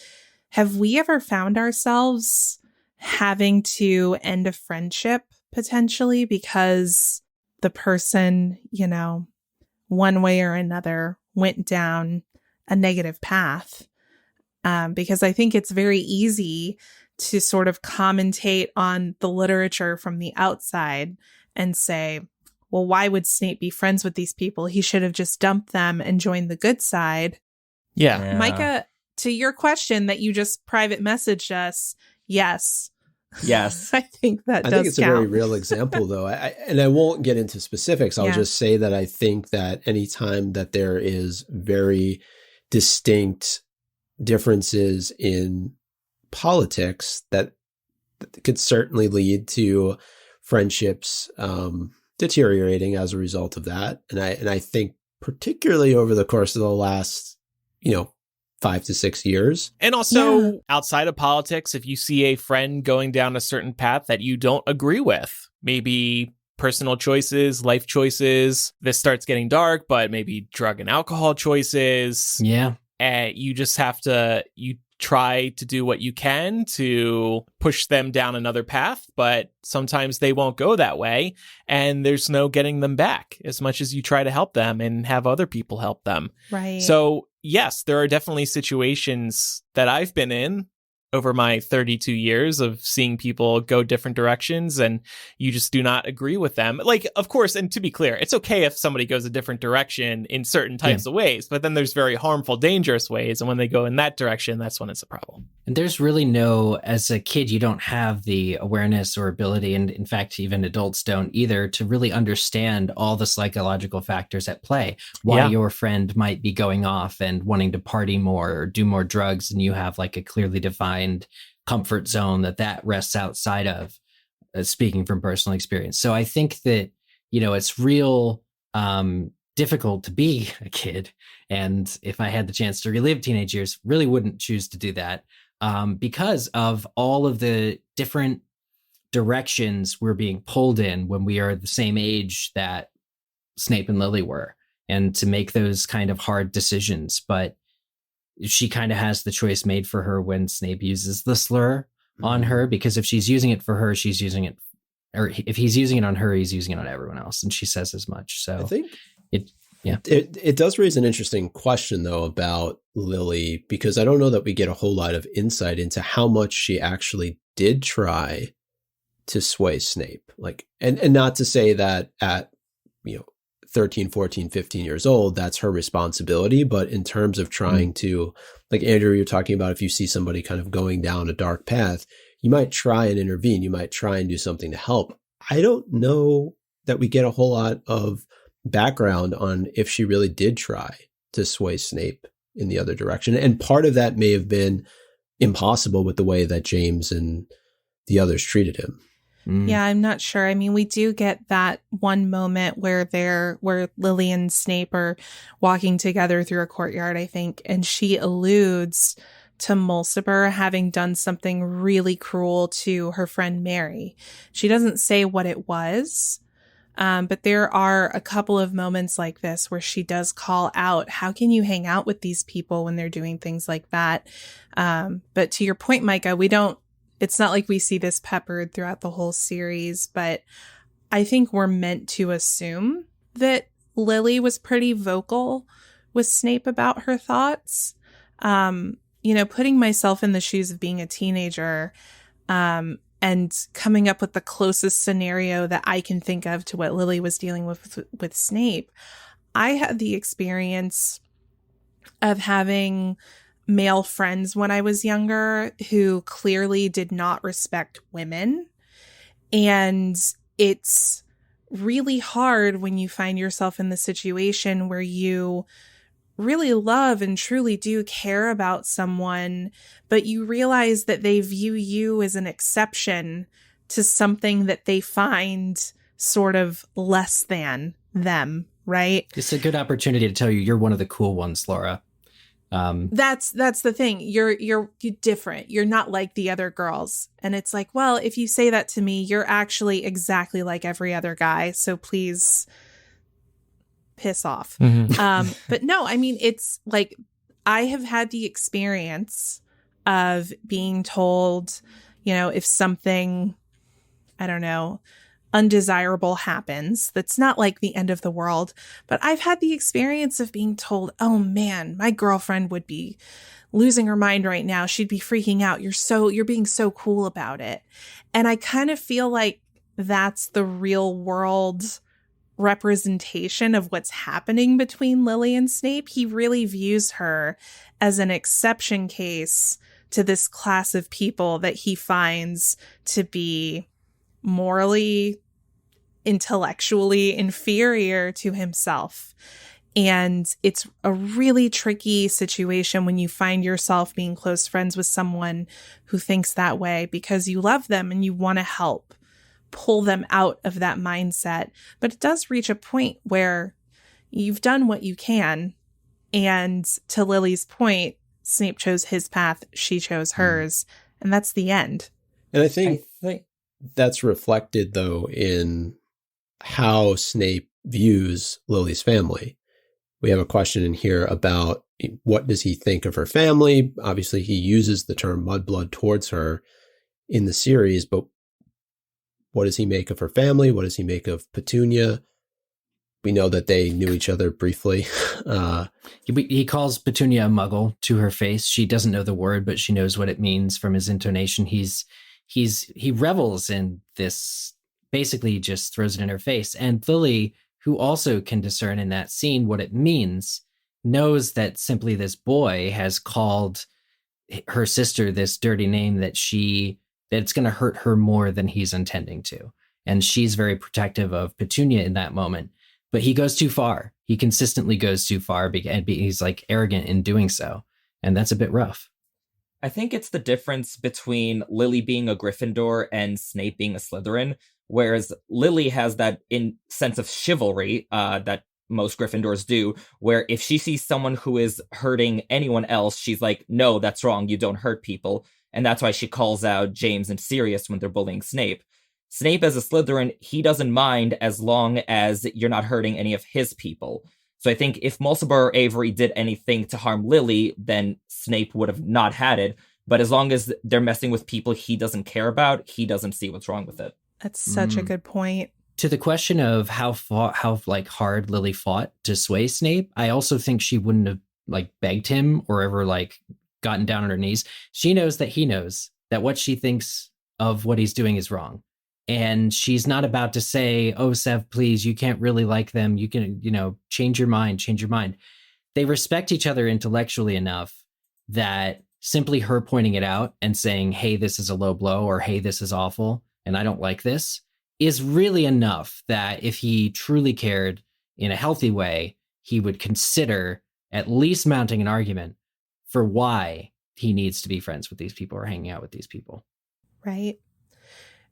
have we ever found ourselves having to end a friendship potentially because the person, one way or another went down a negative path? Because I think it's very easy to sort of commentate on the literature from the outside and say, well, why would Snape be friends with these people? He should have just dumped them and joined the good side. Yeah. Micah, to your question that you just private messaged us, yes. Yes. I think that I does think it's count. a very real example, though. And I won't get into specifics. I'll just say that I think that anytime that there is very distinct differences in politics, that could certainly lead to friendships deteriorating as a result of that. And I think particularly over the course of the last, 5 to 6 years. And also outside of politics, if you see a friend going down a certain path that you don't agree with, maybe personal choices, life choices, this starts getting dark, but maybe drug and alcohol choices. Yeah. And you just have to, try to do what you can to push them down another path, but sometimes they won't go that way, and there's no getting them back as much as you try to help them and have other people help them. Right. So yes, there are definitely situations that I've been in over my 32 years of seeing people go different directions, and you just do not agree with them. Like, of course, and to be clear, it's okay if somebody goes a different direction in certain types of ways, but then there's very harmful, dangerous ways. And when they go in that direction, that's when it's a problem. And there's really no, as a kid, you don't have the awareness or ability, and in fact, even adults don't either, to really understand all the psychological factors at play. Why your friend might be going off and wanting to party more or do more drugs, and you have like a clearly defined comfort zone that rests outside of, speaking from personal experience. So I think that, it's real difficult to be a kid. And if I had the chance to relive teenage years, really wouldn't choose to do that. Because of all of the different directions we're being pulled in when we are the same age that Snape and Lily were, and to make those kind of hard decisions. But she kind of has the choice made for her when Snape uses the slur on her, because if she's using it for her, she's using it, or if he's using it on her, he's using it on everyone else. And she says as much. So I think Yeah. It does raise an interesting question, though, about Lily, because I don't know that we get a whole lot of insight into how much she actually did try to sway Snape. Like, and not to say that at, 13, 14, 15 years old, that's her responsibility. But in terms of trying to, like Andrew, you're talking about, if you see somebody kind of going down a dark path, you might try and intervene. You might try and do something to help. I don't know that we get a whole lot of background on if she really did try to sway Snape in the other direction. And part of that may have been impossible with the way that James and the others treated him. Yeah, I'm not sure. I mean, we do get that one moment where Lily and Snape are walking together through a courtyard, I think, and she alludes to Mulciber having done something really cruel to her friend Mary. She doesn't say what it was, but there are a couple of moments like this where she does call out, how can you hang out with these people when they're doing things like that? But to your point, Micah, it's not like we see this peppered throughout the whole series, but I think we're meant to assume that Lily was pretty vocal with Snape about her thoughts. Putting myself in the shoes of being a teenager, and coming up with the closest scenario that I can think of to what Lily was dealing with Snape. I had the experience of having male friends when I was younger who clearly did not respect women. And it's really hard when you find yourself in the situation where you really love and truly do care about someone, but you realize that they view you as an exception to something that they find sort of less than them, right? It's a good opportunity to tell you're one of the cool ones, Laura. That's the thing. You're different. You're not like the other girls. And it's like, well, if you say that to me, you're actually exactly like every other guy. So please piss off. But no, I mean, it's like, I have had the experience of being told, if something, I don't know, undesirable happens, that's not like the end of the world, but I've had the experience of being told, oh man, my girlfriend would be losing her mind right now. She'd be freaking out. You're being so cool about it. And I kind of feel like that's the real world representation of what's happening between Lily and Snape. He really views her as an exception case to this class of people that he finds to be morally, intellectually inferior to himself. And it's a really tricky situation when you find yourself being close friends with someone who thinks that way, because you love them and you want to help pull them out of that mindset. But it does reach a point where you've done what you can. And to Lily's point, Snape chose his path, she chose hers, and that's the end. And I think that's reflected, though, in how Snape views Lily's family. We have a question in here about what does he think of her family? Obviously, he uses the term mudblood towards her in the series, but what does he make of her family? What does he make of Petunia? We know that they knew each other briefly. He calls Petunia a muggle to her face. She doesn't know the word, but she knows what it means from his intonation. He revels in this, basically just throws it in her face. And Lily, who also can discern in that scene what it means, knows that simply this boy has called her sister this dirty name that it's going to hurt her more than he's intending to. And she's very protective of Petunia in that moment. But he goes too far. He consistently goes too far, and he's like arrogant in doing so. And that's a bit rough. I think it's the difference between Lily being a Gryffindor and Snape being a Slytherin, whereas Lily has that sense of chivalry that most Gryffindors do, where if she sees someone who is hurting anyone else, she's like, no, that's wrong, you don't hurt people. And that's why she calls out James and Sirius when they're bullying Snape. Snape as a Slytherin, he doesn't mind as long as you're not hurting any of his people. So I think if Mulciber or Avery did anything to harm Lily, then Snape would have not had it. But as long as they're messing with people he doesn't care about, he doesn't see what's wrong with it. That's such a good point. To the question of how hard Lily fought to sway Snape, I also think she wouldn't have begged him or ever gotten down on her knees. She knows that he knows that what she thinks of what he's doing is wrong. And she's not about to say, oh, Sev, please, you can't really like them. You can, change your mind. They respect each other intellectually enough that simply her pointing it out and saying, hey, this is a low blow, or hey, this is awful, and I don't like this, is really enough that if he truly cared in a healthy way, he would consider at least mounting an argument for why he needs to be friends with these people or hanging out with these people. Right.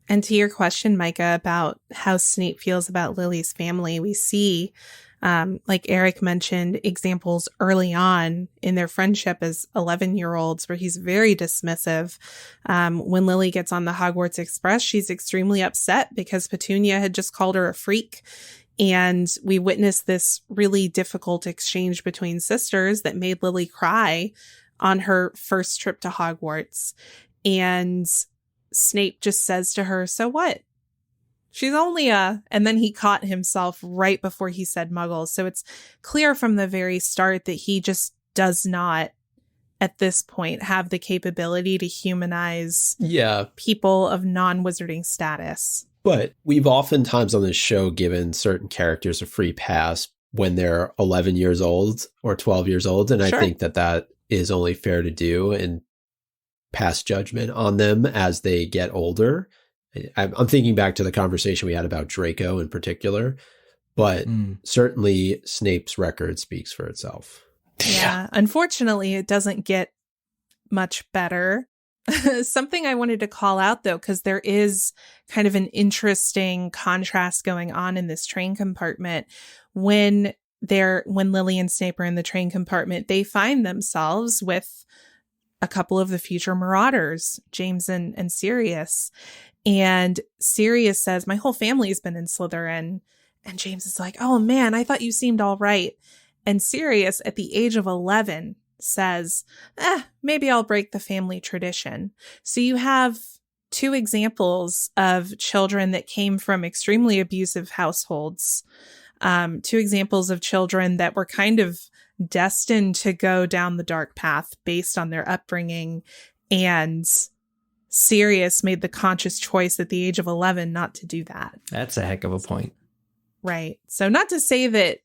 And to your question, Micah, about how Snape feels about Lily's family, we see, like Eric mentioned, examples early on in their friendship as 11-year-olds where he's very dismissive. When Lily gets on the Hogwarts Express, she's extremely upset because Petunia had just called her a freak. And we witnessed this really difficult exchange between sisters that made Lily cry on her first trip to Hogwarts. And Snape just says to her, so what? She's only and then he caught himself right before he said Muggle. So it's clear from the very start that he just does not, at this point, have the capability to humanize people of non-wizarding status. But we've oftentimes on this show given certain characters a free pass when they're 11 years old or 12 years old. And I think that is only fair to do and pass judgment on them as they get older. I'm thinking back to the conversation we had about Draco in particular, but certainly Snape's record speaks for itself. Yeah. Unfortunately, it doesn't get much better. Something I wanted to call out, though, because there is kind of an interesting contrast going on in this train compartment. When Lily and Snape are in the train compartment, they find themselves with a couple of the future Marauders, James and Sirius. And Sirius says, my whole family's been in Slytherin. And James is like, oh man, I thought you seemed all right. And Sirius, at the age of 11, says, maybe I'll break the family tradition. So you have two examples of children that came from extremely abusive households. Two examples of children that were kind of destined to go down the dark path based on their upbringing. And Sirius made the conscious choice at the age of 11 not to do that. That's a heck of a point. Right. So not to say that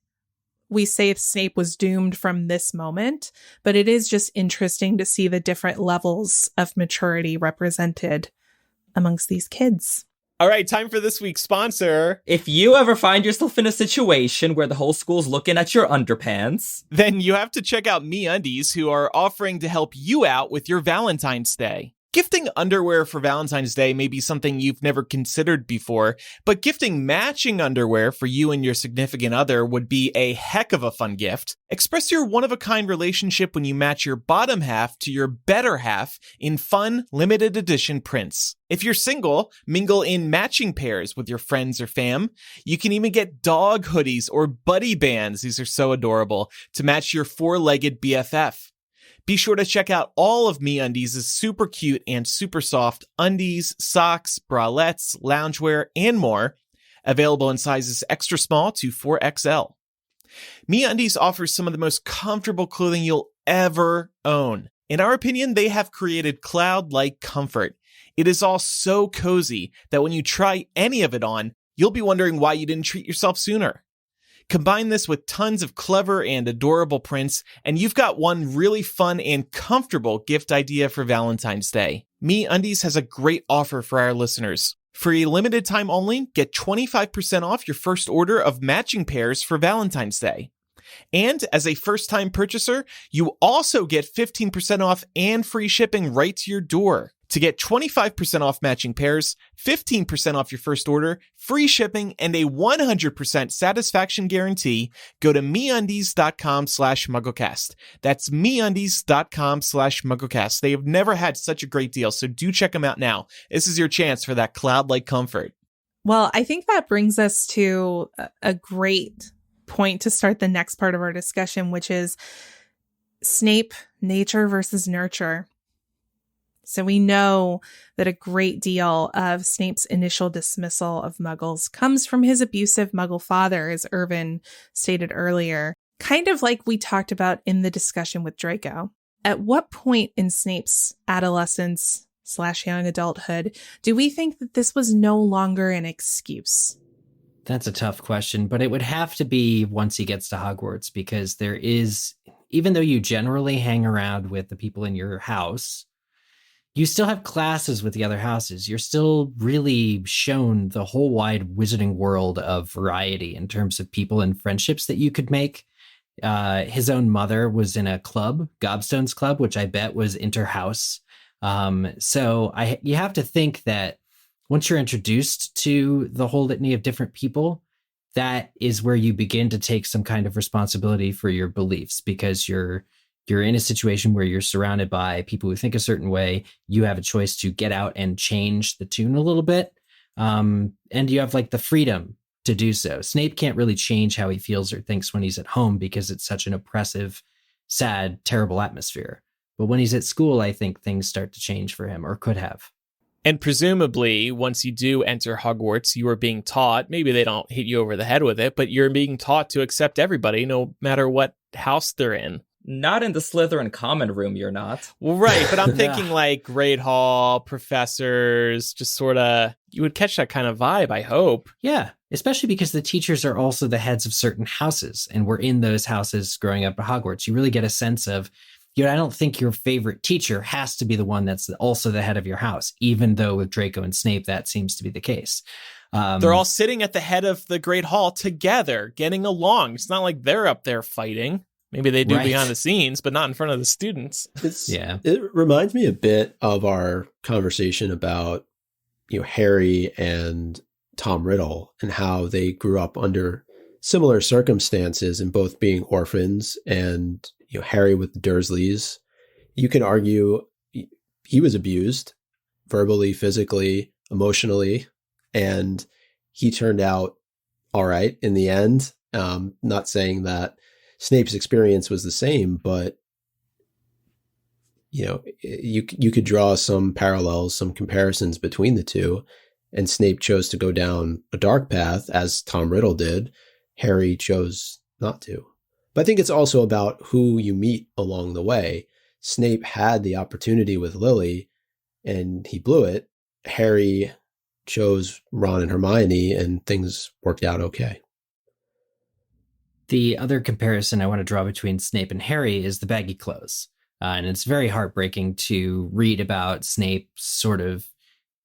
we say Snape was doomed from this moment, but it is just interesting to see the different levels of maturity represented amongst these kids. All right, time for this week's sponsor. If you ever find yourself in a situation where the whole school's looking at your underpants, then you have to check out MeUndies, who are offering to help you out with your Valentine's Day. Gifting underwear for Valentine's Day may be something you've never considered before, but gifting matching underwear for you and your significant other would be a heck of a fun gift. Express your one-of-a-kind relationship when you match your bottom half to your better half in fun, limited edition prints. If you're single, mingle in matching pairs with your friends or fam. You can even get dog hoodies or buddy bands, these are so adorable, to match your four-legged BFF. Be sure to check out all of MeUndies' super cute and super soft undies, socks, bralettes, loungewear, and more, available in sizes extra small to 4XL. MeUndies offers some of the most comfortable clothing you'll ever own. In our opinion, they have created cloud-like comfort. It is all so cozy that when you try any of it on, you'll be wondering why you didn't treat yourself sooner. Combine this with tons of clever and adorable prints, and you've got one really fun and comfortable gift idea for Valentine's Day. MeUndies has a great offer for our listeners. For a limited time only, get 25% off your first order of matching pairs for Valentine's Day. And as a first-time purchaser, you also get 15% off and free shipping right to your door. To get 25% off matching pairs, 15% off your first order, free shipping, and a 100% satisfaction guarantee, go to MeUndies.com/MuggleCast. That's MeUndies.com/MuggleCast. They have never had such a great deal, so do check them out now. This is your chance for that cloud-like comfort. Well, I think that brings us to a great point to start the next part of our discussion, which is Snape, nature versus nurture. So we know that a great deal of Snape's initial dismissal of Muggles comes from his abusive Muggle father, as Irvin stated earlier, kind of like we talked about in the discussion with Draco. At what point in Snape's adolescence / young adulthood do we think that this was no longer an excuse? That's a tough question, but it would have to be once he gets to Hogwarts, because there is, even though you generally hang around with the people in your house, you still have classes with the other houses. You're still really shown the whole wide wizarding world of variety in terms of people and friendships that you could make. His own mother was in a club, Gobstone's Club, which I bet was inter-house. So you have to think that once you're introduced to the whole litany of different people, that is where you begin to take some kind of responsibility for your beliefs, because you're in a situation where you're surrounded by people who think a certain way. You have a choice to get out and change the tune a little bit. And you have like the freedom to do so. Snape can't really change how he feels or thinks when he's at home because it's such an oppressive, sad, terrible atmosphere. But when he's at school, I think things start to change for him, or could have. And presumably, once you do enter Hogwarts, you are being taught, maybe they don't hit you over the head with it, but you're being taught to accept everybody, no matter what house they're in. Not in the Slytherin common room, you're not. Well, right, but I'm thinking like Great Hall, professors, just sort of, you would catch that kind of vibe, I hope. Yeah, especially because the teachers are also the heads of certain houses, and we're in those houses growing up at Hogwarts. You really get a sense of, I don't think your favorite teacher has to be the one that's also the head of your house, even though with Draco and Snape, that seems to be the case. They're all sitting at the head of the Great Hall together, getting along. It's not like they're up there fighting. Maybe they do behind the scenes, but not in front of the students. It reminds me a bit of our conversation about, Harry and Tom Riddle and how they grew up under similar circumstances, and both being orphans, and Harry with the Dursleys. You can argue he was abused verbally, physically, emotionally, and he turned out all right in the end. Not saying that Snape's experience was the same, but you could draw some parallels, some comparisons between the two. And Snape chose to go down a dark path, as Tom Riddle did. Harry chose not to. But I think it's also about who you meet along the way. Snape had the opportunity with Lily, and he blew it. Harry chose Ron and Hermione, and things worked out okay. The other comparison I want to draw between Snape and Harry is the baggy clothes. And it's very heartbreaking to read about Snape's sort of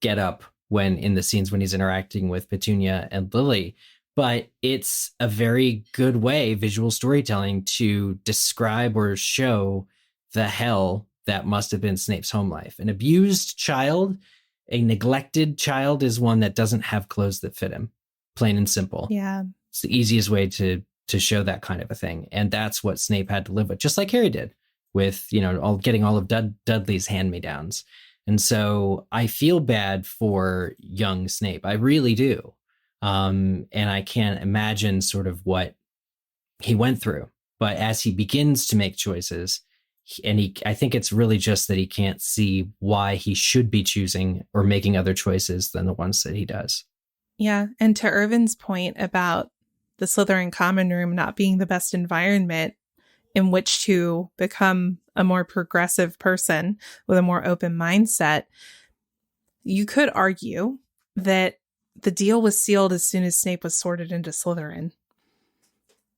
get up when in the scenes when he's interacting with Petunia and Lily. But it's a very good way, visual storytelling, to describe or show the hell that must have been Snape's home life. An abused child, a neglected child, is one that doesn't have clothes that fit him, plain and simple. Yeah. It's the easiest way to show that kind of a thing. And that's what Snape had to live with, just like Harry did with, getting all of Dudley's hand-me-downs. And so I feel bad for young Snape. I really do. And I can't imagine sort of what he went through. But as he begins to make choices, I think it's really just that he can't see why he should be choosing or making other choices than the ones that he does. Yeah. And to Irvin's point about the Slytherin common room not being the best environment in which to become a more progressive person with a more open mindset, you could argue that the deal was sealed as soon as Snape was sorted into Slytherin.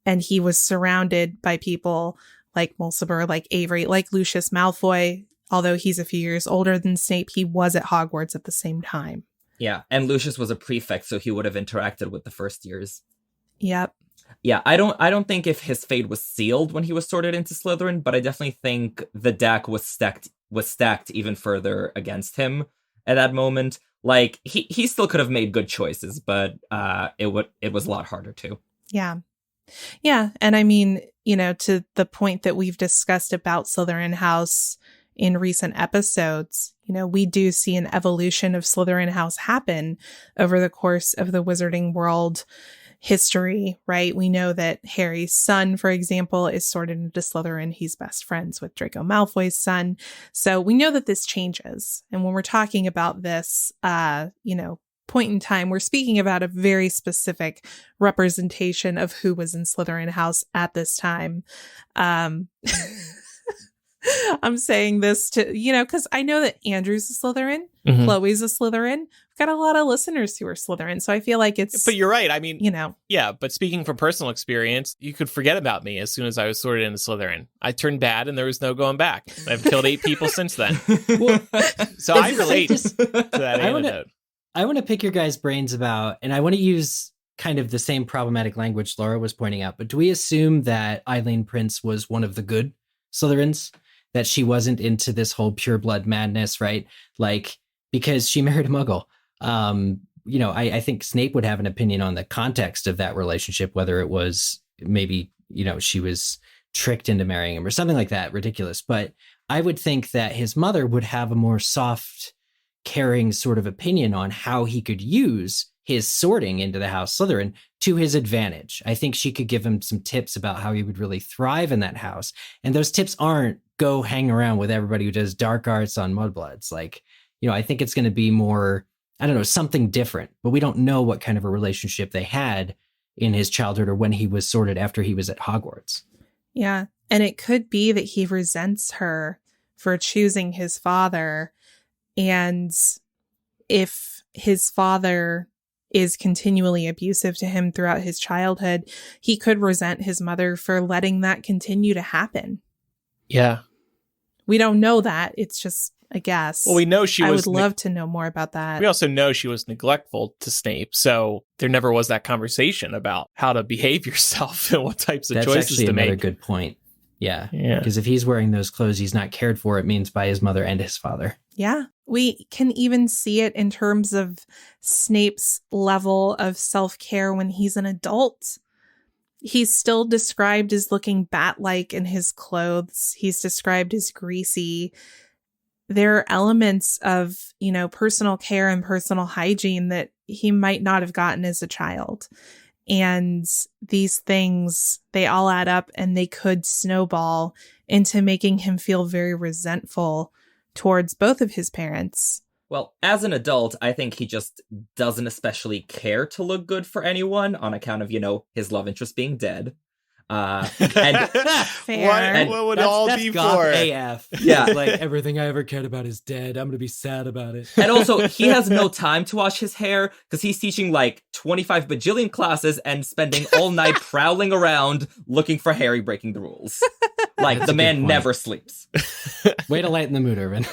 and he was surrounded by people like Mulciber, like Avery, like Lucius Malfoy. Although he's a few years older than Snape, he was at Hogwarts at the same time. Yeah, and Lucius was a prefect, so he would have interacted with the first years. Yep. Yeah, I don't think if his fate was sealed when he was sorted into Slytherin, but I definitely think the deck was stacked even further against him at that moment. Like he still could have made good choices, but it was a lot harder to. Yeah. Yeah, and I mean, you know, to the point that we've discussed about Slytherin House in recent episodes, you know, we do see an evolution of Slytherin House happen over the course of the Wizarding World history, right? We know that Harry's son, for example, is sorted into Slytherin. He's best friends with Draco Malfoy's son. So we know that this changes. And when we're talking about this, you know, point in time, we're speaking about a very specific representation of who was in Slytherin House at this time. I'm saying this to, you know, because I know that Andrew's a Slytherin, Chloe's a Slytherin. We've got a lot of listeners who are Slytherin, so I feel like it's... But you're right. I mean, you know. Yeah, but speaking from personal experience, you could forget about me as soon as I was sorted into Slytherin. I turned bad and there was no going back. I've killed 8 people since then. So I relate to that anecdote. I want to pick your guys' brains about, and I want to use kind of the same problematic language Laura was pointing out, but do we assume that Eileen Prince was one of the good Slytherins? That she wasn't into this whole pure blood madness, right? Like, because she married a Muggle. You know, I think Snape would have an opinion on the context of that relationship, whether it was maybe, you know, she was tricked into marrying him or something like that, ridiculous. But I would think that his mother would have a more soft, caring sort of opinion on how he could use his sorting into the House Slytherin to his advantage. I think she could give him some tips about how he would really thrive in that house. And those tips aren't go hang around with everybody who does dark arts on mudbloods. Like, you know, I think it's going to be more, I don't know, something different, but we don't know what kind of a relationship they had in his childhood or when he was sorted after he was at Hogwarts. Yeah. And it could be that he resents her for choosing his father. And if his father is continually abusive to him throughout his childhood, he could resent his mother for letting that continue to happen. Yeah. We don't know that. It's just a guess. Well, we know she was... I would love to know more about that. We also know she was neglectful to Snape, so there never was that conversation about how to behave yourself and what types of choices to make. That's actually another good point. Yeah. Because if he's wearing those clothes he's not cared for, it means by his mother and his father. Yeah. We can even see it in terms of Snape's level of self-care when he's an adult. He's still described as looking bat-like in his clothes. He's described as greasy. There are elements of, you know, personal care and personal hygiene that he might not have gotten as a child. And these things, they all add up and they could snowball into making him feel very resentful towards both of his parents. Well, as an adult, I think he just doesn't especially care to look good for anyone on account of, you know, his love interest being dead. And Fair. What would all be for? AF. Yeah. Like, everything I ever cared about is dead. I'm going to be sad about it. And also, he has no time to wash his hair because he's teaching like 25 bajillion classes and spending all night prowling around looking for Harry breaking the rules. Like, That's the a man good point. never sleeps. Way to lighten the mood, Irvin.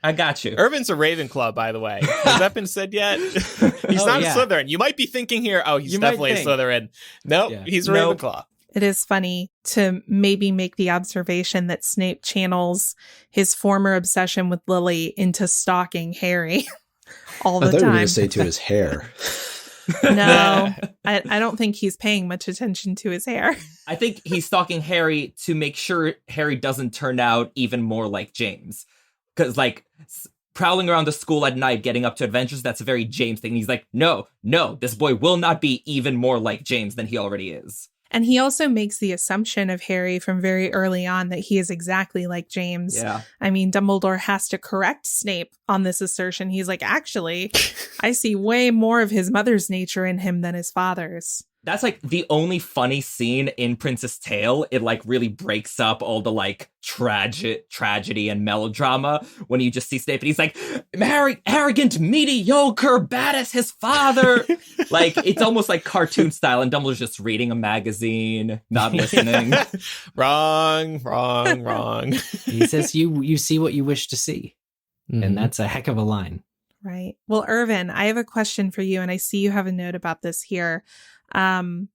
I got you. Irvin's a Ravenclaw, by the way. Has that been said yet? He's not a Slytherin. You might be thinking here, oh, he's definitely a Slytherin. Nope, he's a Ravenclaw. It is funny to maybe make the observation that Snape channels his former obsession with Lily into stalking Harry all the I thought time. you were going to say to his hair. No, I don't think he's paying much attention to his hair. I think he's stalking Harry to make sure Harry doesn't turn out even more like James. Because, like, prowling around the school at night, getting up to adventures, that's a very James thing. And he's like, no, this boy will not be even more like James than he already is. And he also makes the assumption of Harry from very early on that he is exactly like James. Yeah. I mean, Dumbledore has to correct Snape on this assertion. He's like, actually, I see way more of his mother's nature in him than his father's. That's like the only funny scene in Princess Tale. It like really breaks up all the like tragedy and melodrama when you just see Snape and he's like, arrogant, mediocre, bad as his father. Like it's almost like cartoon style, and Dumbledore's just reading a magazine, not listening. Wrong. He says, "You see what you wish to see," Mhm. and that's a heck of a line. Right. Well, Irvin, I have a question for you, and I see you have a note about this here. I'm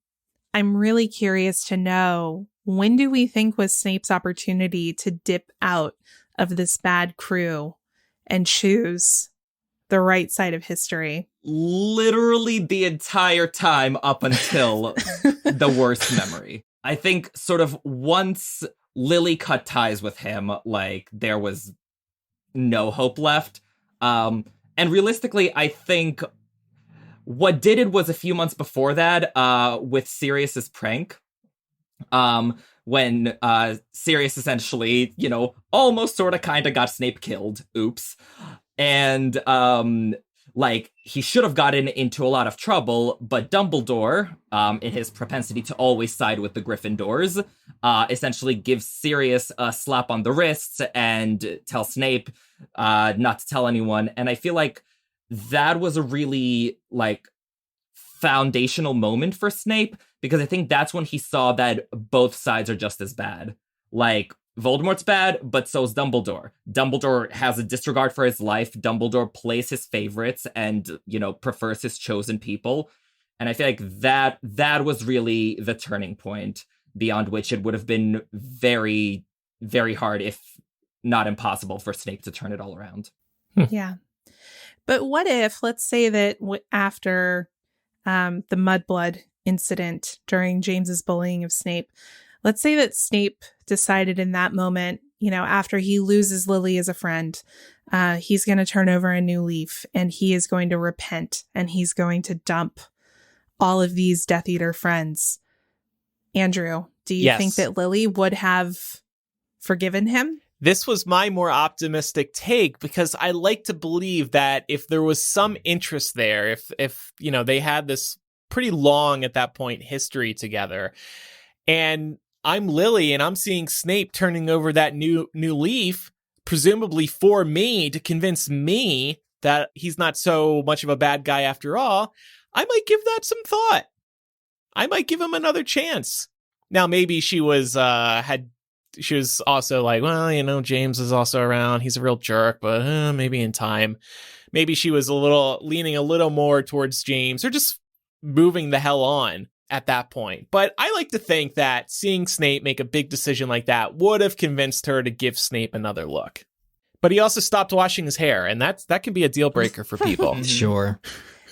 really curious to know, when do we think was Snape's opportunity to dip out of this bad crew and choose the right side of history? Literally the entire time up until the worst memory. I think sort of once Lily cut ties with him, like there was no hope left. And realistically, I think what did it was a few months before that, with Sirius's prank. When Sirius essentially, almost sort of kind of got Snape killed. Oops. And like he should have gotten into a lot of trouble, but Dumbledore, in his propensity to always side with the Gryffindors, essentially gives Sirius a slap on the wrists and tells Snape not to tell anyone. And I feel like that was a really like foundational moment for Snape, because I think that's when he saw that both sides are just as bad. Like Voldemort's bad, but so's Dumbledore. Dumbledore has a disregard for his life. Dumbledore plays his favorites and, prefers his chosen people. And I feel like that was really the turning point, beyond which it would have been very, very hard, if not impossible, for Snape to turn it all around. Yeah. But what if, let's say that after the mudblood incident during James's bullying of Snape, let's say that Snape decided in that moment, after he loses Lily as a friend, he's going to turn over a new leaf, and he is going to repent, and he's going to dump all of these Death Eater friends. Andrew, do you think that Lily would have forgiven him? This was my more optimistic take, because I like to believe that if there was some interest there, if they had this pretty long at that point history together, and I'm Lily and I'm seeing Snape turning over that new leaf, presumably for me, to convince me that he's not so much of a bad guy after all, I might give that some thought. I might give him another chance. Now, maybe she was also like, well, James is also around. He's a real jerk, but maybe in time. Maybe she was leaning a little more towards James, or just moving the hell on at that point. But I like to think that seeing Snape make a big decision like that would have convinced her to give Snape another look. But he also stopped washing his hair, and that can be a deal breaker for people. Sure.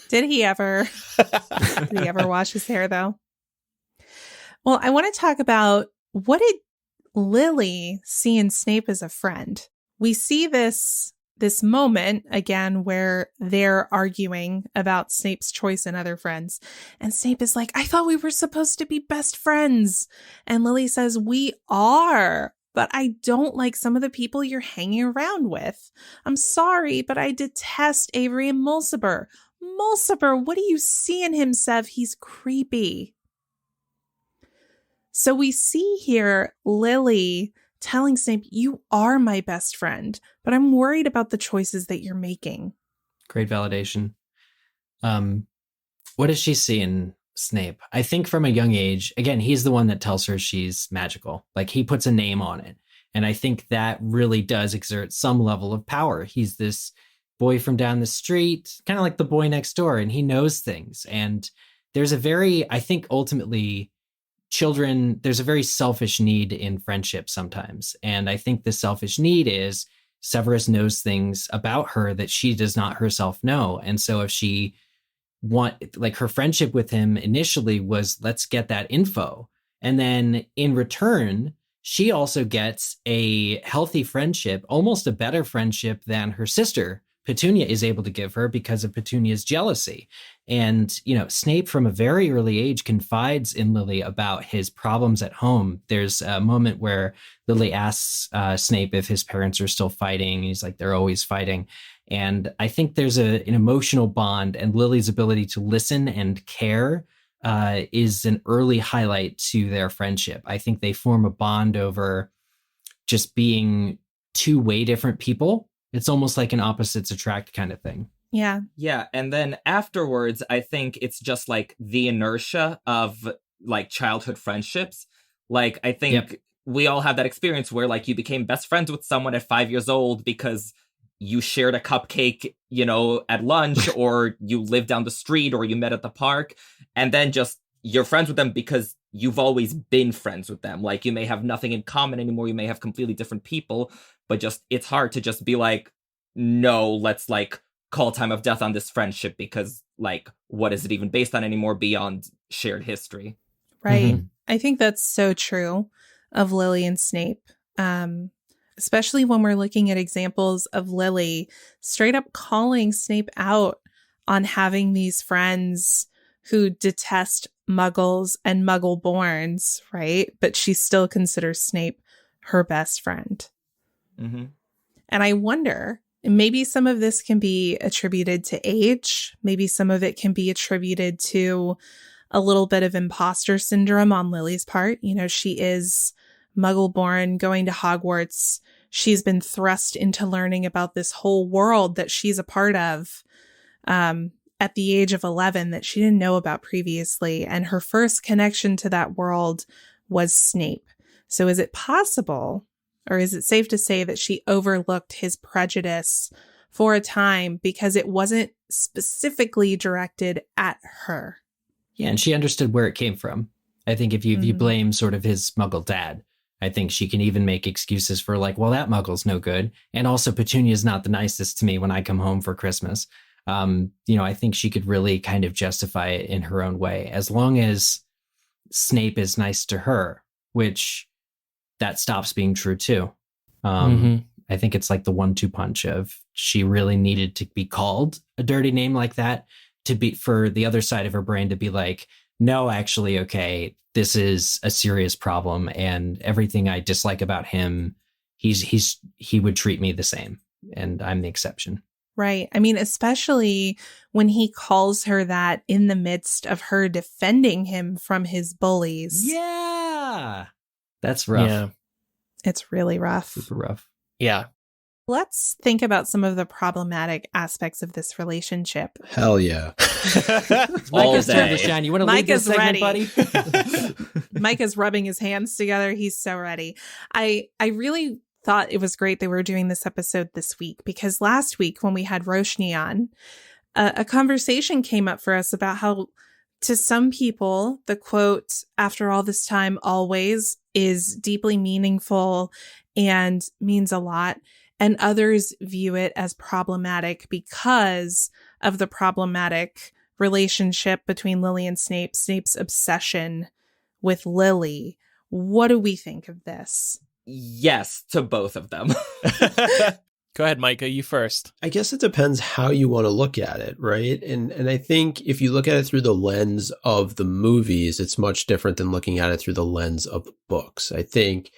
Did he ever wash his hair, though? Well, I want to talk about, what did Lily see in Snape as a friend? We see this moment again where they're arguing about Snape's choice and other friends, and Snape is like, I thought we were supposed to be best friends, and Lily says, we are, but I don't like some of the people you're hanging around with. I'm sorry, but I detest Avery and Mulciber. What do you see in him, Sev? He's creepy. So we see here Lily telling Snape, you are my best friend, but I'm worried about the choices that you're making. Great validation. What does she see in Snape? I think from a young age, again, he's the one that tells her she's magical. Like, he puts a name on it. And I think that really does exert some level of power. He's this boy from down the street, kind of like the boy next door, and he knows things. And there's I think ultimately, there's a very selfish need in friendship sometimes. And I think the selfish need is Severus knows things about her that she does not herself know. And so if she her friendship with him initially was, let's get that info. And then in return, she also gets a healthy friendship, almost a better friendship than her sister Petunia is able to give her, because of Petunia's jealousy. And, Snape from a very early age confides in Lily about his problems at home. There's a moment where Lily asks Snape if his parents are still fighting. He's like, they're always fighting. And I think there's an emotional bond, and Lily's ability to listen and care is an early highlight to their friendship. I think they form a bond over just being two way different people. It's almost like an opposites attract kind of thing. Yeah. Yeah. And then afterwards, I think it's just like the inertia of like childhood friendships. Like, I think we all have that experience where like you became best friends with someone at 5 years old because you shared a cupcake, you know, at lunch, or you lived down the street, or you met at the park. And then just you're friends with them because you've always been friends with them. Like, you may have nothing in common anymore. You may have completely different people, but just it's hard to just be like, no, let's like call time of death on this friendship, because like, what is it even based on anymore beyond shared history? Right. Mm-hmm. I think that's so true of Lily and Snape. Especially when we're looking at examples of Lily straight up calling Snape out on having these friends who detest Muggles and Muggle-borns, right? But she still considers Snape her best friend. Mm-hmm. And I wonder, maybe some of this can be attributed to age. Maybe some of it can be attributed to a little bit of imposter syndrome on Lily's part. You know, she is Muggle-born, going to Hogwarts. She's been thrust into learning about this whole world that she's a part of at the age of 11 that she didn't know about previously. And her first connection to that world was Snape. So is it possible, or is it safe to say that she overlooked his prejudice for a time because it wasn't specifically directed at her? Yeah, and she understood where it came from. I think if you blame sort of his Muggle dad, I think she can even make excuses for like, well, that Muggle's no good. And also Petunia's not the nicest to me when I come home for Christmas. You know, I think she could really kind of justify it in her own way, as long as Snape is nice to her, which that stops being true too. I think it's like the 1-2 punch of she really needed to be called a dirty name like that to be, for the other side of her brain to be like, no, actually, okay, this is a serious problem, and everything I dislike about him, he would treat me the same, and I'm the exception. Right. I mean, especially when he calls her that in the midst of her defending him from his bullies. Yeah. That's rough. Yeah. It's really rough. Super rough. Yeah. Let's think about some of the problematic aspects of this relationship. Hell yeah. Micah's turn to shine. You want to lead this segment, ready. buddy? Micah's rubbing his hands together. He's so ready. I really thought it was great that we were doing this episode this week, because last week when we had Roshni on, a conversation came up for us about how to some people, the quote, "after all this time, always," is deeply meaningful and means a lot. And others view it as problematic because of the problematic relationship between Lily and Snape, Snape's obsession with Lily. What do we think of this? Yes, to both of them. Go ahead, Micah, you first. I guess it depends how you want to look at it, right? And I think if you look at it through the lens of the movies, it's much different than looking at it through the lens of the books. I think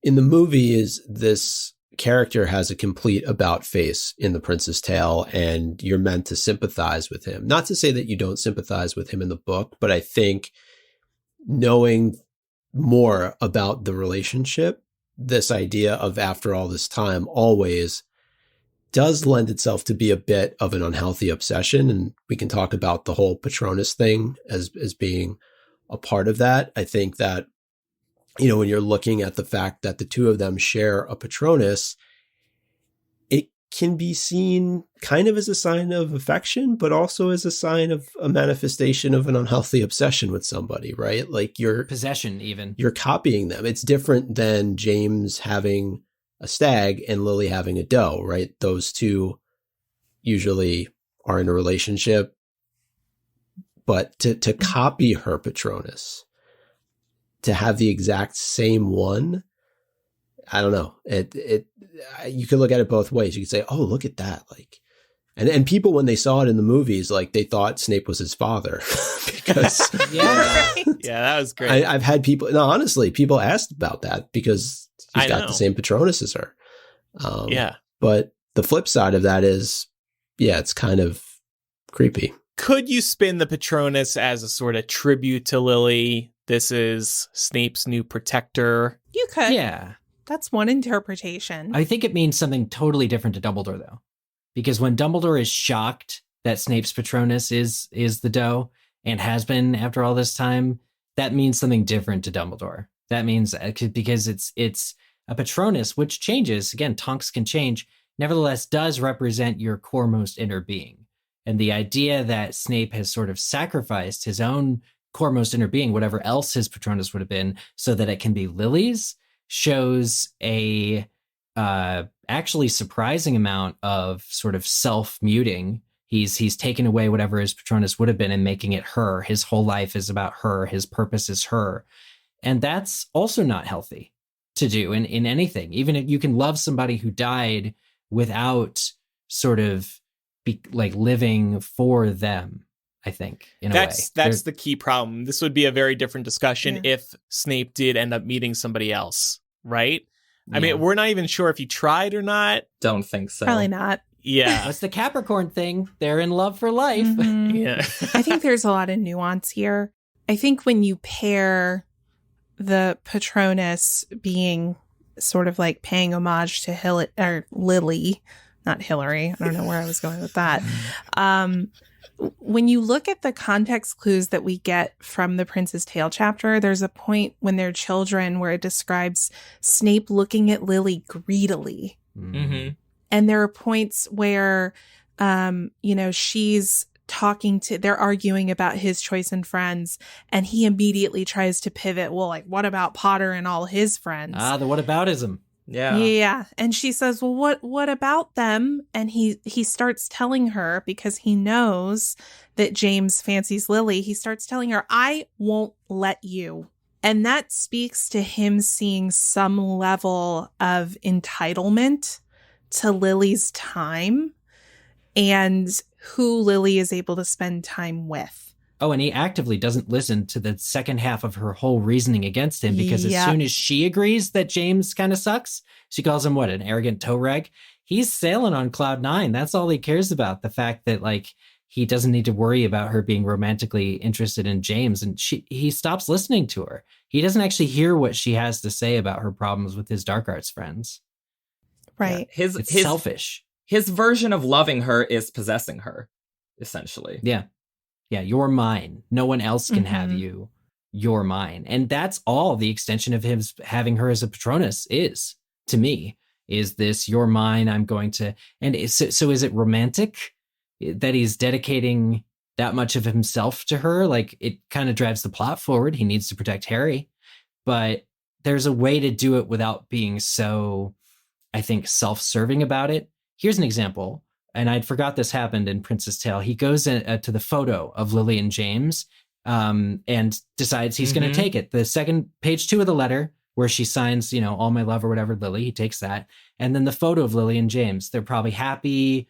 in the movies, this character has a complete about face in The Prince's Tale, and you're meant to sympathize with him. Not to say that you don't sympathize with him in the book, but I think knowing more about the relationship, this idea of after all this time, always does lend itself to be a bit of an unhealthy obsession. And we can talk about the whole Patronus thing as being a part of that. I think that, you know, when you're looking at the fact that the two of them share a Patronus, it can be seen kind of as a sign of affection, but also as a sign of a manifestation of an unhealthy obsession with somebody, right? Like you're possession, even. You're copying them. It's different than James having a stag and Lily having a doe, right? Those two usually are in a relationship, but to copy her Patronus, to have the exact same one, I don't know. You could look at it both ways. You could say, "Oh, look at that!" Like, and people when they saw it in the movies, like they thought Snape was his father because Right? Yeah, that was great. I've had people. No, honestly, people asked about that because he's got the same Patronus as her. Yeah, but the flip side of that is, yeah, it's kind of creepy. Could you spin the Patronus as a sort of tribute to Lily? This is Snape's new protector. You could. Yeah. That's one interpretation. I think it means something totally different to Dumbledore, though. Because when Dumbledore is shocked that Snape's Patronus is the doe and has been after all this time, that means something different to Dumbledore. That means because it's a Patronus, which changes. Again, Tonks can change. Nevertheless, does represent your coremost inner being. And the idea that Snape has sort of sacrificed his own coremost inner being, whatever else his Patronus would have been, so that it can be Lily's, shows a actually surprising amount of sort of self-muting. He's taken away whatever his Patronus would have been and making it her. His whole life is about her. His purpose is her. And that's also not healthy to do in anything. Even if you can love somebody who died without sort of living for them, I think, in a way. That's the key problem. This would be a very different discussion if Snape did end up meeting somebody else, right? I mean, we're not even sure if he tried or not. Don't think so. Probably not. Yeah. That's the Capricorn thing. They're in love for life. Mm-hmm. Yeah. I think there's a lot of nuance here. I think when you pair the Patronus being sort of like paying homage to Lily, not Hillary. I don't know where I was going with that. When you look at the context clues that we get from the Prince's Tale chapter, there's a point when they're children where it describes Snape looking at Lily greedily. Mm-hmm. And there are points where, she's they're arguing about his choice in friends, and he immediately tries to pivot. Well, like, what about Potter and all his friends? The whataboutism. Yeah. Yeah. And she says, well, what about them? And he starts telling her, because he knows that James fancies Lily, he starts telling her, I won't let you. And that speaks to him seeing some level of entitlement to Lily's time and who Lily is able to spend time with. Oh, and he actively doesn't listen to the second half of her whole reasoning against him, because as soon as she agrees that James kind of sucks, she calls him an arrogant toe rag. He's sailing on cloud nine. That's all he cares about. The fact that he doesn't need to worry about her being romantically interested in James, and he stops listening to her. He doesn't actually hear what she has to say about her problems with his dark arts friends. Right. Yeah. It's selfish. His version of loving her is possessing her, essentially. Yeah. Yeah, you're mine. No one else can have you. You're mine. And that's all the extension of him having her as a Patronus is, to me, is this, you're mine, I'm going to... And so is it romantic that he's dedicating that much of himself to her? It kind of drives the plot forward. He needs to protect Harry. But there's a way to do it without being so, I think, self-serving about it. Here's an example. And I'd forgot this happened in Prince's Tale. He goes to the photo of Lily and James and decides he's going to take it. The second, page 2 of the letter, where she signs, all my love or whatever, Lily, he takes that. And then the photo of Lily and James, they're probably happy,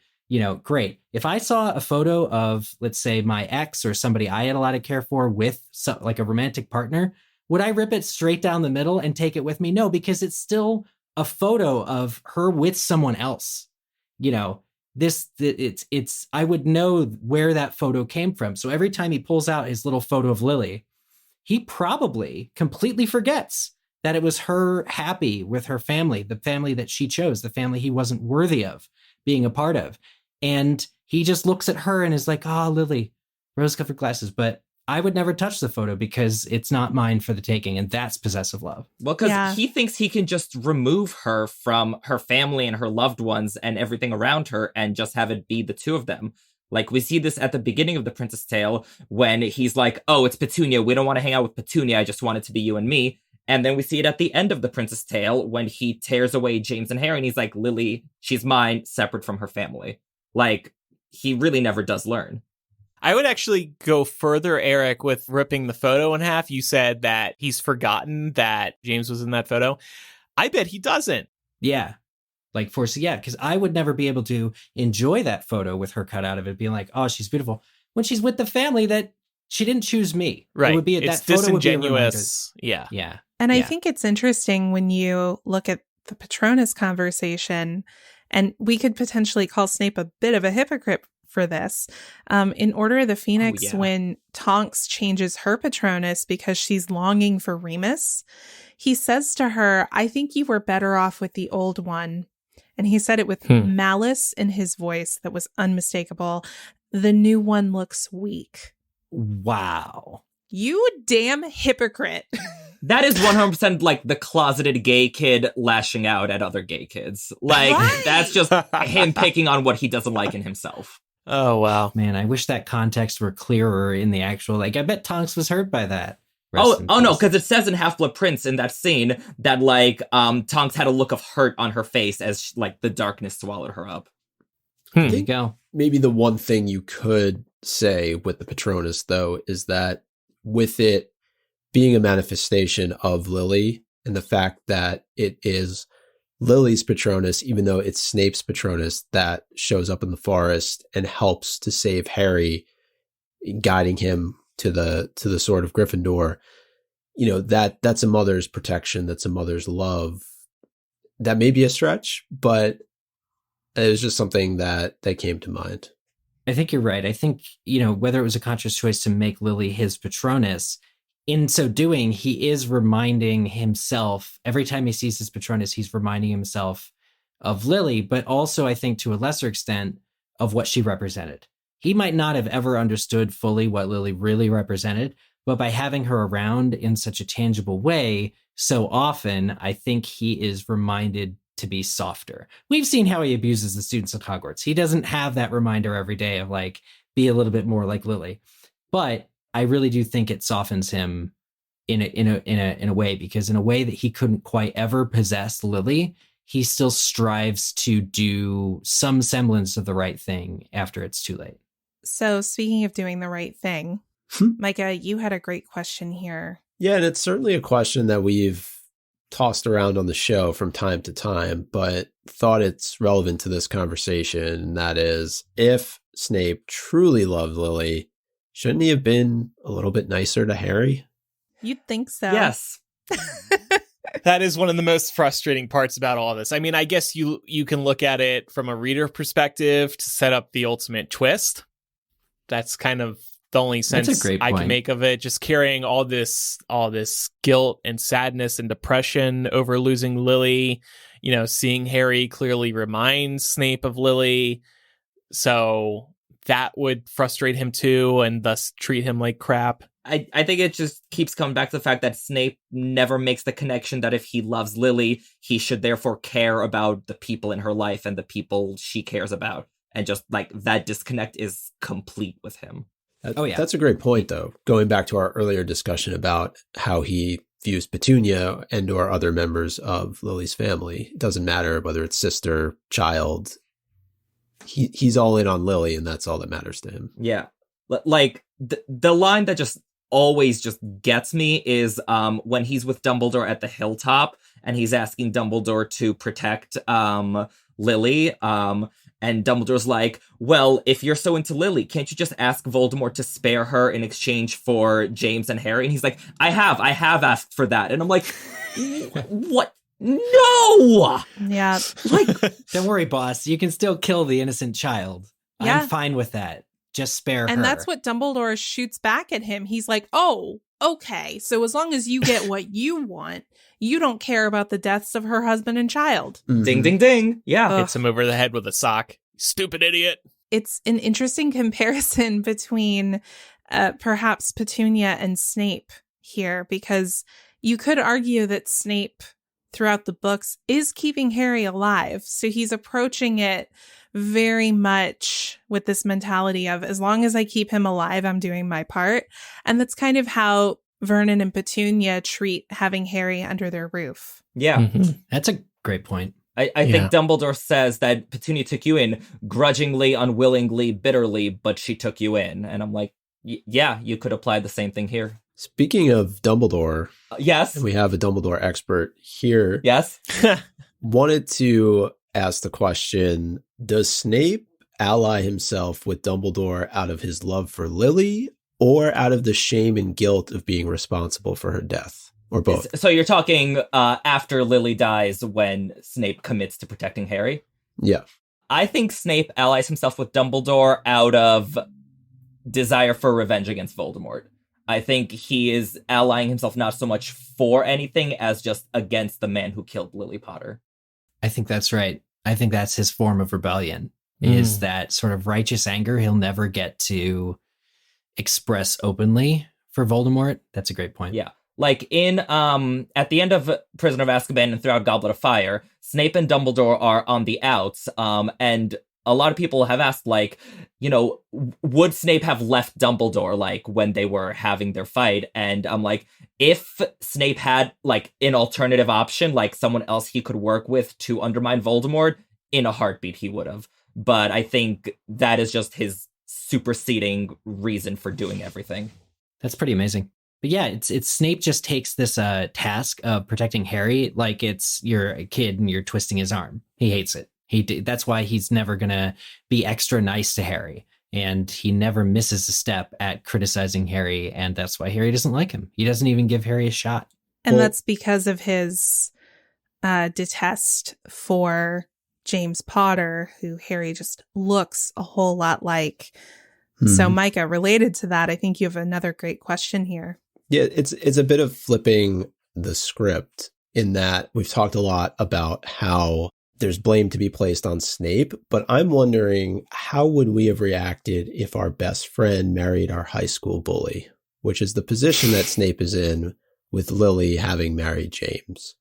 great. If I saw a photo of, let's say, my ex or somebody I had a lot of care for with a romantic partner, would I rip it straight down the middle and take it with me? No, because it's still a photo of her with someone else, it's I would know where that photo came from. So every time he pulls out his little photo of Lily, he probably completely forgets that it was her happy with her family, the family that she chose, the family he wasn't worthy of being a part of. And he just looks at her and is like, Lily, rose-colored glasses. But I would never touch the photo because it's not mine for the taking. And that's possessive love. Well, because he thinks he can just remove her from her family and her loved ones and everything around her and just have it be the two of them. We see this at the beginning of The Prince's Tale when he's like, oh, it's Petunia. We don't want to hang out with Petunia. I just want it to be you and me. And then we see it at the end of The Prince's Tale when he tears away James and Harry and he's like, Lily, she's mine, separate from her family. He really never does learn. I would actually go further, Eric, with ripping the photo in half. You said that he's forgotten that James was in that photo. I bet he doesn't. Yeah. Because I would never be able to enjoy that photo with her cut out of it, being like, oh, she's beautiful, when she's with the family that she didn't choose me. Right. It would be it's that photo disingenuous. Would be yeah. Yeah. And I think it's interesting when you look at the Patronus conversation, and we could potentially call Snape a bit of a hypocrite for this. In Order of the Phoenix, yeah. when Tonks changes her Patronus because she's longing for Remus, he says to her, I think you were better off with the old one. And he said it with malice in his voice that was unmistakable. The new one looks weak. Wow. You damn hypocrite. That is 100% like the closeted gay kid lashing out at other gay kids. Like, Right. that's just him picking on what he doesn't like in himself. Oh, wow. Man, I wish that context were clearer in the actual, like, I bet Tonks was hurt by that. Oh Rest in no, peace. because it says in Half-Blood Prince in that scene that, like, Tonks had a look of hurt on her face as, like, the darkness swallowed her up. There you go. Maybe the one thing you could say with the Patronus, though, is that with it being a manifestation of Lily and the fact that it is Lily's Patronus, even though it's Snape's Patronus that shows up in the forest and helps to save Harry, guiding him to the sword of Gryffindor, you know, that's a mother's protection, that's a mother's love. That may be a stretch, but it was just something that came to mind. I think you're right. I think, you know, whether it was a conscious choice to make Lily his Patronus, in so doing, he is reminding himself, every time he sees his Patronus, he's reminding himself of Lily, but also, I think, to a lesser extent, of what she represented. He might not have ever understood fully what Lily really represented, but by having her around in such a tangible way so often, I think he is reminded to be softer. We've seen how he abuses the students at Hogwarts. He doesn't have that reminder every day of, like, be a little bit more like Lily. But I really do think it softens him in a way, because in a way that he couldn't quite ever possess Lily, he still strives to do some semblance of the right thing after it's too late. So speaking of doing the right thing, Micah, you had a great question here. Yeah, and it's certainly a question that we've tossed around on the show from time to time, but thought it's relevant to this conversation. And that is, if Snape truly loved Lily, shouldn't he have been a little bit nicer to Harry? You'd think so. Yes. That is one of the most frustrating parts about all this. I mean, I guess you can look at it from a reader perspective to set up the ultimate twist. That's kind of the only sense I can make of it. Just carrying all this guilt and sadness and depression over losing Lily. You know, seeing Harry clearly reminds Snape of Lily. So that would frustrate him too, and thus treat him like crap. I think it just keeps coming back to the fact that Snape never makes the connection that if he loves Lily, he should therefore care about the people in her life and the people she cares about. And just, like, that disconnect is complete with him. That's a great point, though. Going back to our earlier discussion about how he views Petunia and or other members of Lily's family. It doesn't matter whether it's sister, child. He's all in on Lily, and that's all that matters to him. Yeah. Like, the line that just always just gets me is when he's with Dumbledore at the hilltop, and he's asking Dumbledore to protect Lily. And Dumbledore's like, well, if you're so into Lily, can't you just ask Voldemort to spare her in exchange for James and Harry? And he's like, I have asked for that. And I'm like, what? No! Yeah. Like, Don't worry, boss. You can still kill the innocent child. Yeah. I'm fine with that. Just spare her. And that's what Dumbledore shoots back at him. He's like, oh, okay. So as long as you get what you want, you don't care about the deaths of her husband and child. Mm-hmm. ding, ding, ding. Yeah. Hits him over the head with a sock. Stupid idiot. It's an interesting comparison between perhaps Petunia and Snape here, because you could argue that Snape throughout the books is keeping Harry alive. So he's approaching it very much with this mentality of, as long as I keep him alive, I'm doing my part. And that's kind of how Vernon and Petunia treat having Harry under their roof. Yeah. Mm-hmm. That's a great point. I think Dumbledore says that Petunia took you in grudgingly, unwillingly, bitterly, but she took you in. And I'm like, yeah, you could apply the same thing here. Speaking of Dumbledore, Yes. we have a Dumbledore expert here. Yes. Wanted to ask the question, does Snape ally himself with Dumbledore out of his love for Lily or out of the shame and guilt of being responsible for her death? Or both? So you're talking after Lily dies when Snape commits to protecting Harry? Yeah. I think Snape allies himself with Dumbledore out of desire for revenge against Voldemort. I think he is allying himself not so much for anything as just against the man who killed Lily Potter. I think that's right. I think that's his form of rebellion, is that sort of righteous anger he'll never get to express openly for Voldemort. That's a great point. Yeah. Like in at the end of Prisoner of Azkaban and throughout Goblet of Fire, Snape and Dumbledore are on the outs, and a lot of people have asked, like, you know, would Snape have left Dumbledore, like, when they were having their fight? And I'm like, if Snape had, like, an alternative option, like someone else he could work with to undermine Voldemort, in a heartbeat he would have. But I think that is just his superseding reason for doing everything. That's pretty amazing. But yeah, it's Snape just takes this task of protecting Harry like it's you're a kid and you're twisting his arm. He hates it. That's why he's never going to be extra nice to Harry. And he never misses a step at criticizing Harry. And that's why Harry doesn't like him. He doesn't even give Harry a shot. And that's because of his detest for James Potter, who Harry just looks a whole lot like. So, Micah, related to that, I think you have another great question here. Yeah, it's a bit of flipping the script in that we've talked a lot about how there's blame to be placed on Snape, but I'm wondering, how would we have reacted if our best friend married our high school bully, which is the position that Snape is in with Lily having married James.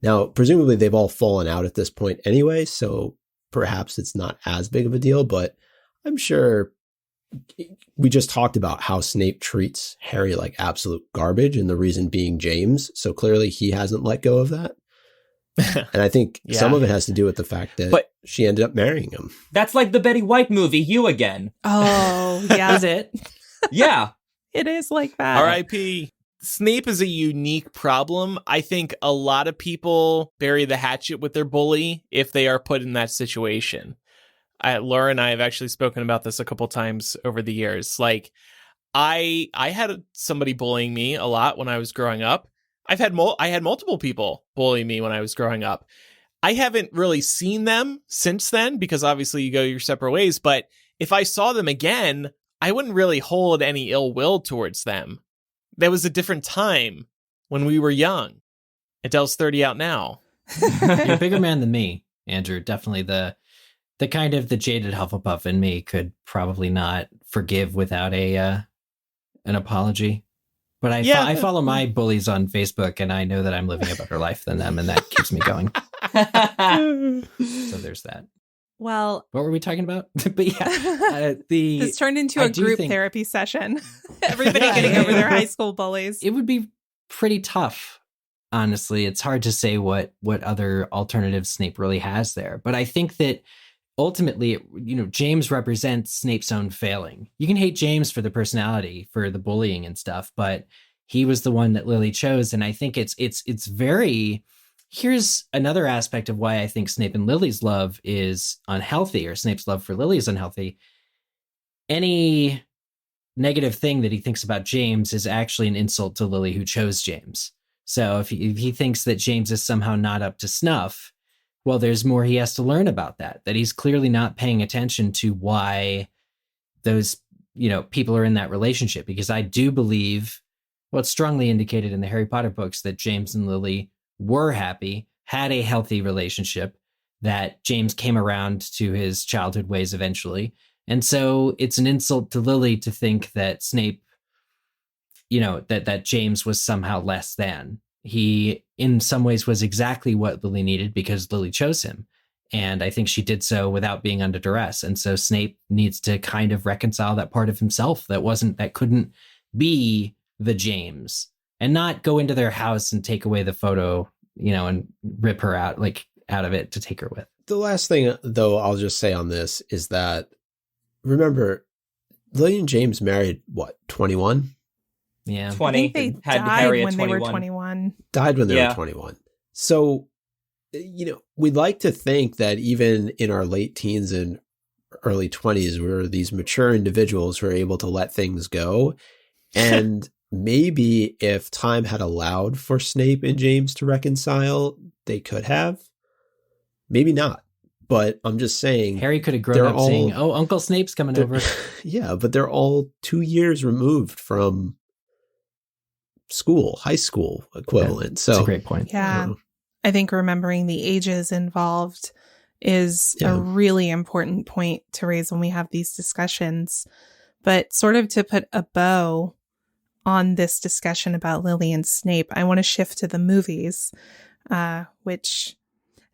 Now, presumably they've all fallen out at this point anyway, so perhaps it's not as big of a deal, but I'm sure we just talked about how Snape treats Harry like absolute garbage, and the reason being James, so clearly he hasn't let go of that. And I think some of it has to do with the fact that she ended up marrying him. That's like the Betty White movie, You Again. Oh, yeah. Is it? Yeah. It is like that. R.I.P. Snape is a unique problem. I think a lot of people bury the hatchet with their bully if they are put in that situation. Laura and I have actually spoken about this a couple times over the years. Like, I had somebody bullying me a lot when I was growing up. I had multiple people bully me when I was growing up. I haven't really seen them since then because obviously you go your separate ways. But if I saw them again, I wouldn't really hold any ill will towards them. There was a different time when we were young. Adele's 30 out now. You're a bigger man than me, Andrew. Definitely the kind of the jaded Hufflepuff in me could probably not forgive without an apology. But I follow my bullies on Facebook, and I know that I'm living a better life than them, and that keeps me going. So there's that. Well, what were we talking about? But yeah, this turned into a group therapy session. Everybody getting over their high school bullies. It would be pretty tough, honestly. It's hard to say what other alternatives Snape really has there. But I think that ultimately, James represents Snape's own failing. You can hate James for the personality, for the bullying and stuff, but he was the one that Lily chose. And I think it's very, here's another aspect of why I think Snape and Lily's love is unhealthy, or Snape's love for Lily is unhealthy. Any negative thing that he thinks about James is actually an insult to Lily, who chose James. So if he thinks that James is somehow not up to snuff, well, there's more he has to learn about that he's clearly not paying attention to why those, people are in that relationship. Because I do believe, it's strongly indicated in the Harry Potter books that James and Lily were happy, had a healthy relationship, that James came around to his childhood ways eventually. And so it's an insult to Lily to think that Snape, that James was somehow less than. He, in some ways, was exactly what Lily needed because Lily chose him. And I think she did so without being under duress. And so Snape needs to kind of reconcile that part of himself that couldn't be the James, and not go into their house and take away the photo, and rip her out of it to take her with. The last thing, though, I'll just say on this is that, remember, Lily and James married, 21? Yeah, 20. I think they had died Harry when at they 21. were 21. Died when they were 21. So, we'd like to think that even in our late teens and early 20s, we were these mature individuals who are able to let things go. And maybe if time had allowed for Snape and James to reconcile, they could have. Maybe not. But I'm just saying, Harry could have grown up saying, "Oh, Uncle Snape's coming over." Yeah, but they're all 2 years removed from school, high school equivalent. So that's a great point. Yeah. I think remembering the ages involved is a really important point to raise when we have these discussions. But sort of to put a bow on this discussion about Lily and Snape, I want to shift to the movies, which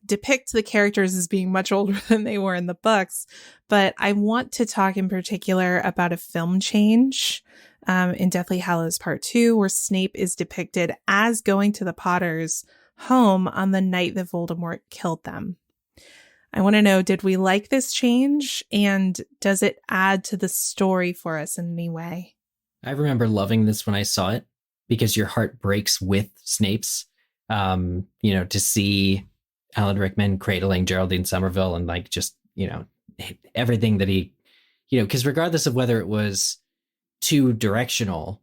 depict the characters as being much older than they were in the books. But I want to talk in particular about a film change in Deathly Hallows Part 2, where Snape is depicted as going to the Potters' home on the night that Voldemort killed them. I want to know, did we like this change, and does it add to the story for us in any way? I remember loving this when I saw it, because your heart breaks with Snape's. To see Alan Rickman cradling Geraldine Somerville and like just, everything that he, because regardless of whether it was too directional,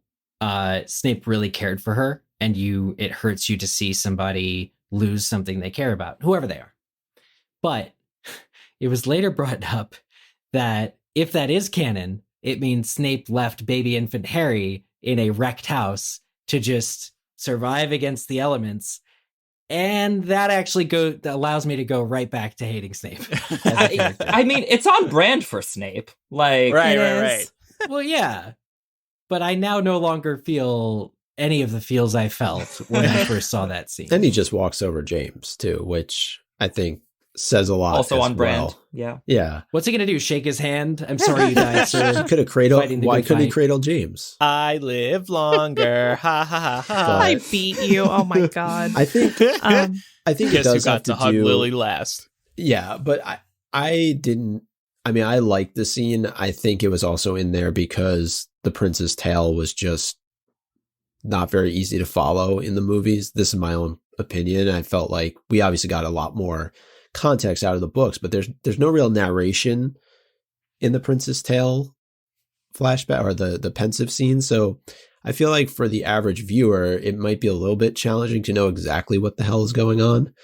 Snape really cared for her, and it hurts you to see somebody lose something they care about, whoever they are. But it was later brought up that if that is canon, it means Snape left baby infant Harry in a wrecked house to just survive against the elements. And that actually allows me to go right back to hating Snape. I mean, it's on brand for Snape. Like, right. Well, yeah. But I now no longer feel any of the feels I felt when I first saw that scene. And he just walks over James, too, which I think says a lot. Also on brand. Well. Yeah. Yeah. What's he going to do? Shake his hand? I'm sorry you died, sir. He could have cradled. Why couldn't he cradle James? I live longer. Ha ha ha ha. I beat you. Oh my God. I think it does you got have to to hug do. Lily last. Yeah, but I didn't. I mean, I liked the scene. I think it was also in there because the prince's tale was just not very easy to follow in the movies. This is my own opinion. I felt like we obviously got a lot more context out of the books, but there's no real narration in the Prince's Tale flashback or the pensive scene. So I feel like for the average viewer, it might be a little bit challenging to know exactly what the hell is going on.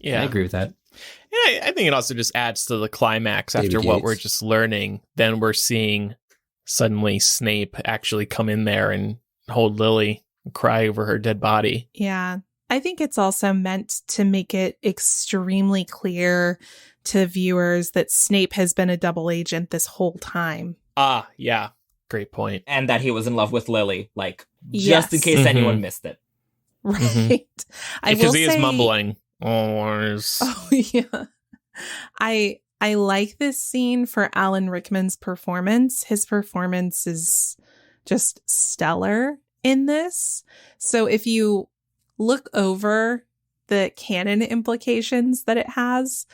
Yeah, I agree with that. Yeah, I think it also just adds to the climax David after what Yates. we're just learning. Then we're seeing suddenly Snape actually come in there and hold Lily and cry over her dead body. Yeah. I think it's also meant to make it extremely clear to viewers that Snape has been a double agent this whole time. Ah, yeah. Great point. And that he was in love with Lily, like, just in case anyone missed it. Right. Because he is mumbling. Oh, yeah. I like this scene for Alan Rickman's performance. His performance is just stellar in this. So if you look over the canon implications that it has,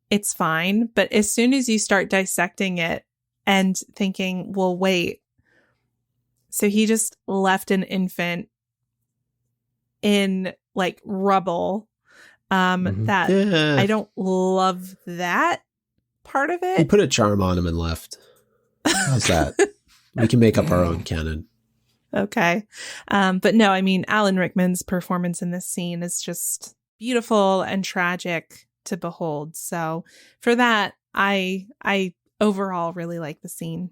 it's fine. But as soon as you start dissecting it and thinking, well, wait, so he just left an infant in like rubble. I don't love that part of it. He put a charm on him and left. How's that? We can make up our own canon. Okay. But no, I mean, Alan Rickman's performance in this scene is just beautiful and tragic to behold. So for that, I overall really like the scene.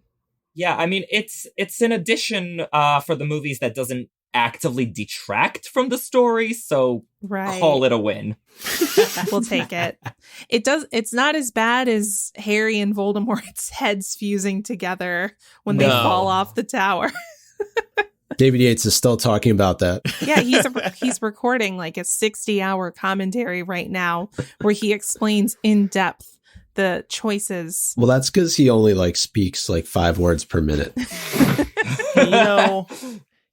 Yeah, I mean, it's an addition for the movies that doesn't actively detract from the story, so call it a win. We'll take it. It's not as bad as Harry and Voldemort's heads fusing together when they fall off the tower. David Yates is still talking about that. Yeah, he's recording like a 60-hour commentary right now where he explains in depth the choices. Well, that's because he only speaks 5 words per minute.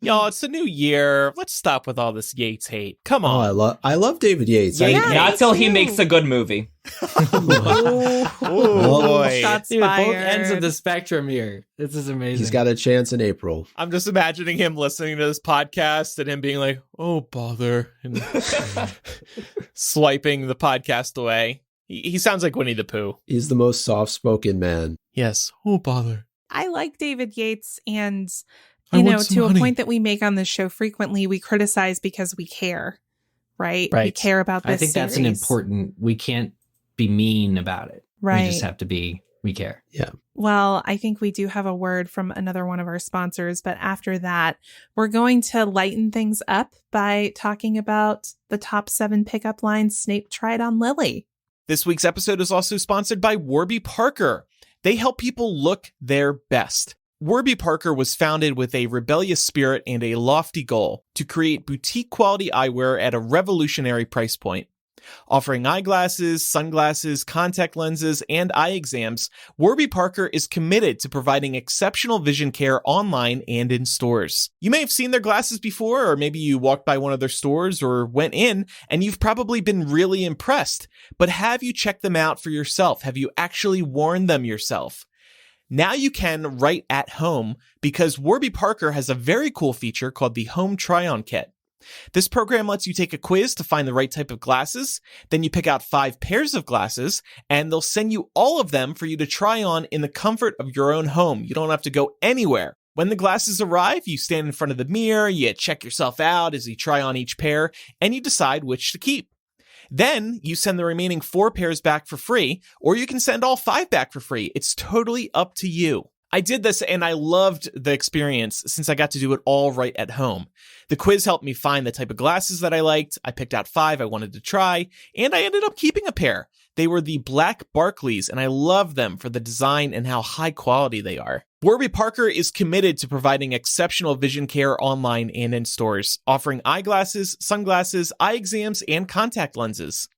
Y'all, it's a new year. Let's stop with all this Yates hate. Come on. Oh, I love David Yates. Not till he makes a good movie. Oh, boy. Shots Dude, fired. both ends of the spectrum here. This is amazing. He's got a chance in April. I'm just imagining him listening to this podcast and him being like, oh, bother, and swiping the podcast away. He sounds like Winnie the Pooh. He's the most soft-spoken man. Yes. Oh, bother. I like David Yates, and I want to some a honey. point that we make on this show frequently, we criticize because we care, right? We care about this I think that's an series. important. We can't be mean about it. Right. We just have to be, we care. Yeah. Well, I think we do have a word from another one of our sponsors, but after that, we're going to lighten things up by talking about the top 7 pickup lines Snape tried on Lily. This week's episode is also sponsored by Warby Parker. They help people look their best. Warby Parker was founded with a rebellious spirit and a lofty goal to create boutique-quality eyewear at a revolutionary price point. Offering eyeglasses, sunglasses, contact lenses, and eye exams, Warby Parker is committed to providing exceptional vision care online and in stores. You may have seen their glasses before, or maybe you walked by one of their stores or went in, and you've probably been really impressed. But have you checked them out for yourself? Have you actually worn them yourself? Now you can right at home, because Warby Parker has a very cool feature called the Home Try-On Kit. This program lets you take a quiz to find the right type of glasses, then you pick out 5 pairs of glasses, and they'll send you all of them for you to try on in the comfort of your own home. You don't have to go anywhere. When the glasses arrive, you stand in front of the mirror, you check yourself out as you try on each pair, and you decide which to keep. Then you send the remaining 4 pairs back for free, or you can send all 5 back for free. It's totally up to you. I did this and I loved the experience since I got to do it all right at home. The quiz helped me find the type of glasses that I liked. I picked out 5 I wanted to try, and I ended up keeping a pair. They were the Black Barclays, and I love them for the design and how high quality they are. Warby Parker is committed to providing exceptional vision care online and in stores, offering eyeglasses, sunglasses, eye exams, and contact lenses.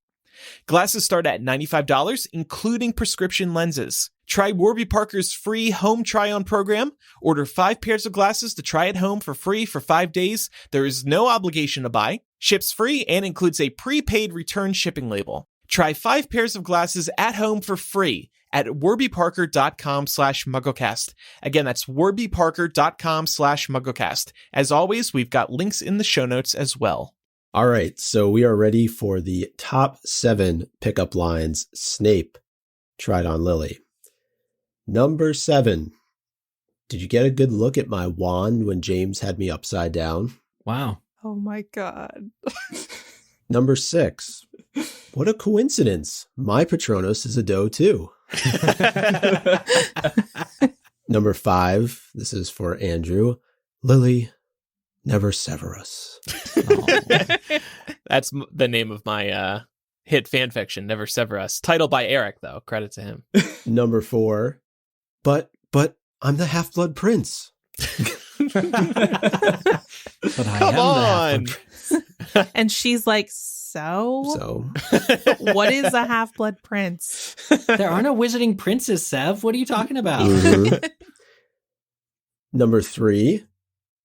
Glasses start at $95, including prescription lenses. Try Warby Parker's free home try-on program. Order 5 pairs of glasses to try at home for free for 5 days. There is no obligation to buy. Ships free and includes a prepaid return shipping label. Try 5 pairs of glasses at home for free at warbyparker.com/MuggleCast. Again, that's warbyparker.com/MuggleCast. As always, we've got links in the show notes as well. All right, so we are ready for the top 7 pickup lines Snape tried on Lily. Number 7. Did you get a good look at my wand when James had me upside down? Wow. Oh my God. Number 6. What a coincidence. My Patronus is a doe too. Number 5. This is for Andrew. Lily, never Severus. Oh. That's the name of my hit fan fiction, Never Severus. Titled by Eric, though. Credit to him. Number 4. But I'm the Half-Blood Prince. But I Come am the on. Half-Blood And she's like, so? So, What is a half-blood prince? There are no wizarding princes, Sev. What are you talking about? mhm. Number 3.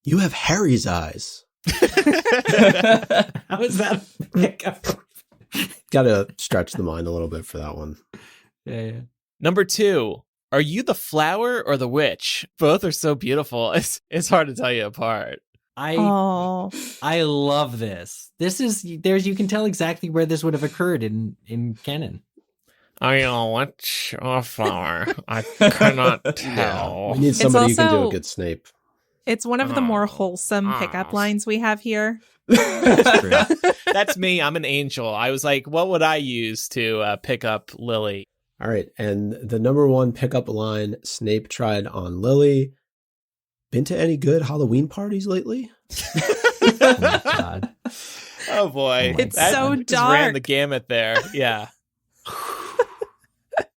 You have Harry's eyes. How is that? Got to stretch the mind a little bit for that one. Yeah. Number 2. Are you the flower or the witch? Both are so beautiful. It's hard to tell you apart. Oh, I love this. This is you can tell exactly where this would have occurred in canon. Are you a witch or a flower? I cannot tell. We need somebody who can do also- a good Snape. it's one of the more wholesome pickup lines we have here. That's true. That's me. I'm an angel. I was like, what would I use to pick up Lily? All right. And the number 1 pickup line Snape tried on Lily. Been to any good Halloween parties lately? Oh my God. Oh boy. my It's That so just ran dark. the gamut there. Yeah.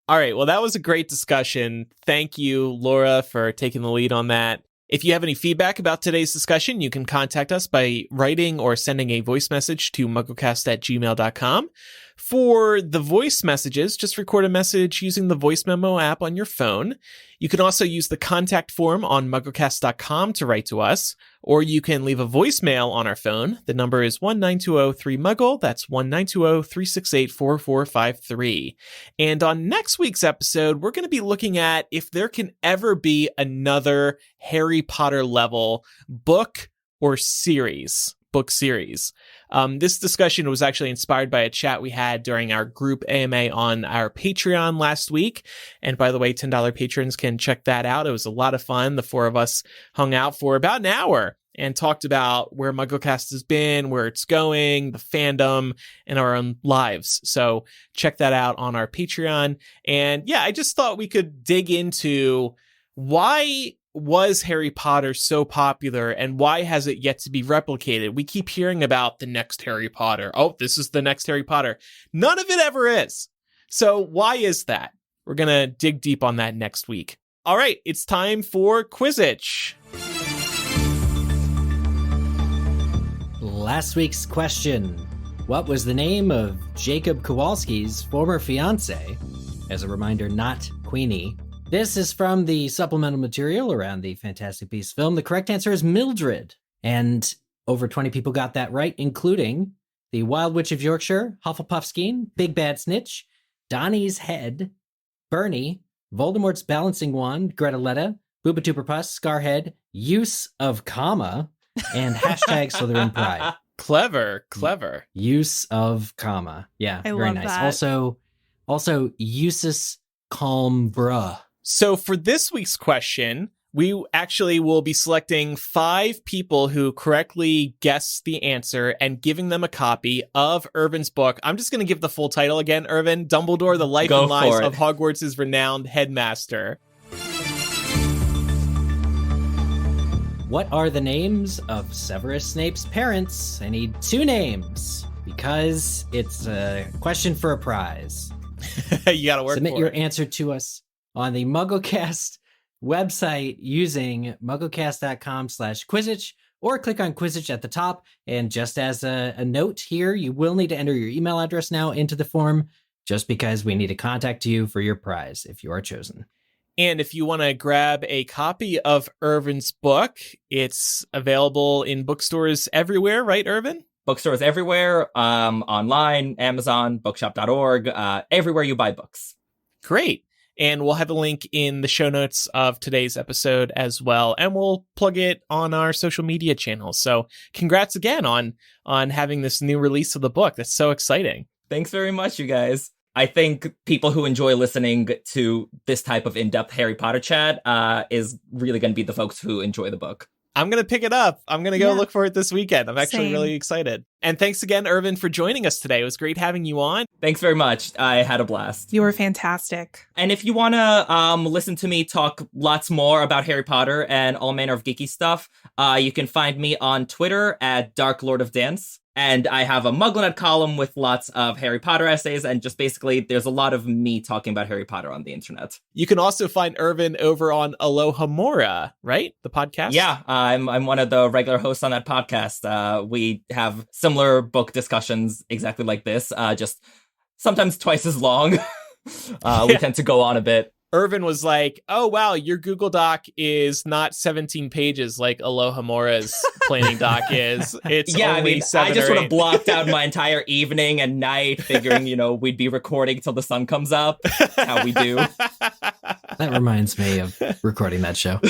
All right. Well, that was a great discussion. Thank you, Laura, for taking the lead on that. If you have any feedback about today's discussion, you can contact us by writing or sending a voice message to mugglecast@gmail.com. For the voice messages, just record a message using the voice memo app on your phone. You can also use the contact form on mugglecast.com to write to us, or you can leave a voicemail on our phone. The number is 1-920-3-MUGGLE. That's 1-920-368-4453. And on next week's episode, we're going to be looking at if there can ever be another Harry Potter level book or series. This discussion was actually inspired by a chat we had during our group AMA on our Patreon last week. And by the way, $10 patrons can check that out. It was a lot of fun. The 4 of us hung out for about an hour and talked about where MuggleCast has been, where it's going, the fandom, and our own lives. So check that out on our Patreon. And yeah, I just thought we could dig into why was Harry Potter so popular and why has it yet to be replicated? We keep hearing about the next Harry Potter. Oh, this is the next Harry Potter. None of it ever is. So why is that? We're going to dig deep on that next week. All right, it's time for Quizzitch. Last week's question. What was the name of Jacob Kowalski's former fiancée? As a reminder, not Queenie. This is from the supplemental material around the Fantastic Beasts film. The correct answer is Mildred. And over 20 people got that right, including the Wild Witch of Yorkshire, Hufflepuff Skeen, Big Bad Snitch, Donnie's Head, Bernie, Voldemort's Balancing Wand, Greteletta, Booba-Tooper-Puss, Scarhead, Use of Comma, and hashtag Slytherin Pride. Clever. Use of comma. Yeah, I very love nice. that. Also, usus calmbra. So for this week's question, we actually will be selecting 5 people who correctly guess the answer and giving them a copy of Irvin's book. I'm just going to give the full title again, Irvin. Dumbledore, The Life and Lies of Hogwarts' Renowned Headmaster. What are the names of Severus Snape's parents? I need 2 names because it's a question for a prize. You got to work Submit for your it. answer to us on the MuggleCast website using mugglecast.com/Quizzitch, or click on Quizzitch at the top. And just as a note here, you will need to enter your email address now into the form, just because we need to contact you for your prize if you are chosen. And if you want to grab a copy of Irvin's book, it's available in bookstores everywhere, right, Irvin? Bookstores everywhere, online, Amazon, bookshop.org, everywhere you buy books. Great. And we'll have a link in the show notes of today's episode as well. And we'll plug it on our social media channels. So congrats again on having this new release of the book. That's so exciting. Thanks very much, you guys. I think people who enjoy listening to this type of in-depth Harry Potter chat is really going to be the folks who enjoy the book. I'm going to pick it up. I'm going to go look for it this weekend. I'm actually Same. really excited. And thanks again, Irvin, for joining us today. It was great having you on. Thanks very much. I had a blast. You were fantastic. And if you want to listen to me talk lots more about Harry Potter and all manner of geeky stuff, you can find me on Twitter at Dark Lord of Dance. And I have a MuggleNet column with lots of Harry Potter essays, and just basically there's a lot of me talking about Harry Potter on the internet. You can also find Irvin over on Aloha Mora, right? The podcast? Yeah, I'm one of the regular hosts on that podcast. We have similar book discussions exactly like this, just sometimes twice as long. We tend to go on a bit. Irvin was like, oh, wow, your Google Doc is not 17 pages like Aloha Mora's planning doc is. It's only 7 I just or sort 8. of blocked out my entire evening and night figuring, we'd be recording till the sun comes up. That's how we do. That reminds me of recording that show.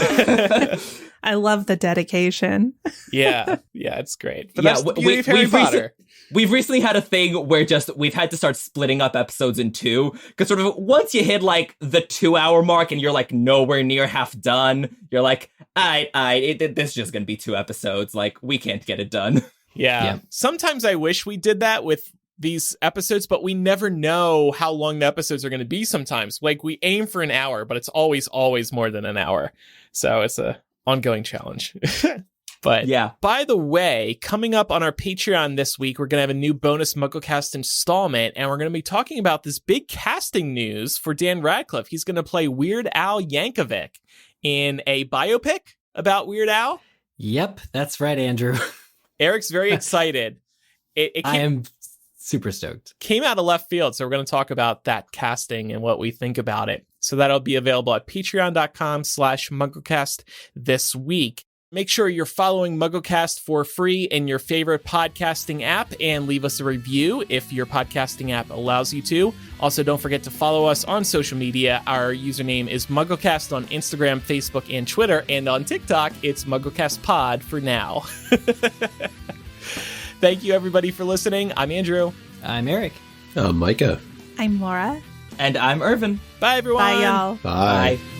I love the dedication. Yeah, it's great. But Yeah, that's the beauty of Harry we've Potter. We've recently had a thing where we've had to start splitting up episodes in 2, because sort of once you hit like the 2-hour mark and you're like nowhere near half done, you're like, this is just going to be 2 episodes. Like, we can't get it done. Yeah. Sometimes I wish we did that with these episodes, but we never know how long the episodes are going to be sometimes. Like, we aim for an hour, but it's always more than an hour. So it's a ongoing challenge. But yeah. By the way, coming up on our Patreon this week, we're going to have a new bonus MuggleCast installment, and we're going to be talking about this big casting news for Dan Radcliffe. He's going to play Weird Al Yankovic in a biopic about Weird Al. Yep, that's right, Andrew. Eric's very excited. I am super stoked. Came out of left field, so we're going to talk about that casting and what we think about it. So that'll be available at patreon.com/MuggleCast this week. Make sure you're following MuggleCast for free in your favorite podcasting app and leave us a review if your podcasting app allows you to. Also, don't forget to follow us on social media. Our username is MuggleCast on Instagram, Facebook, and Twitter. And on TikTok, it's MuggleCastPod for now. Thank you, everybody, for listening. I'm Andrew. I'm Eric. Micah. I'm Laura. And I'm Irvin. Bye, everyone. Bye, y'all. Bye. Bye.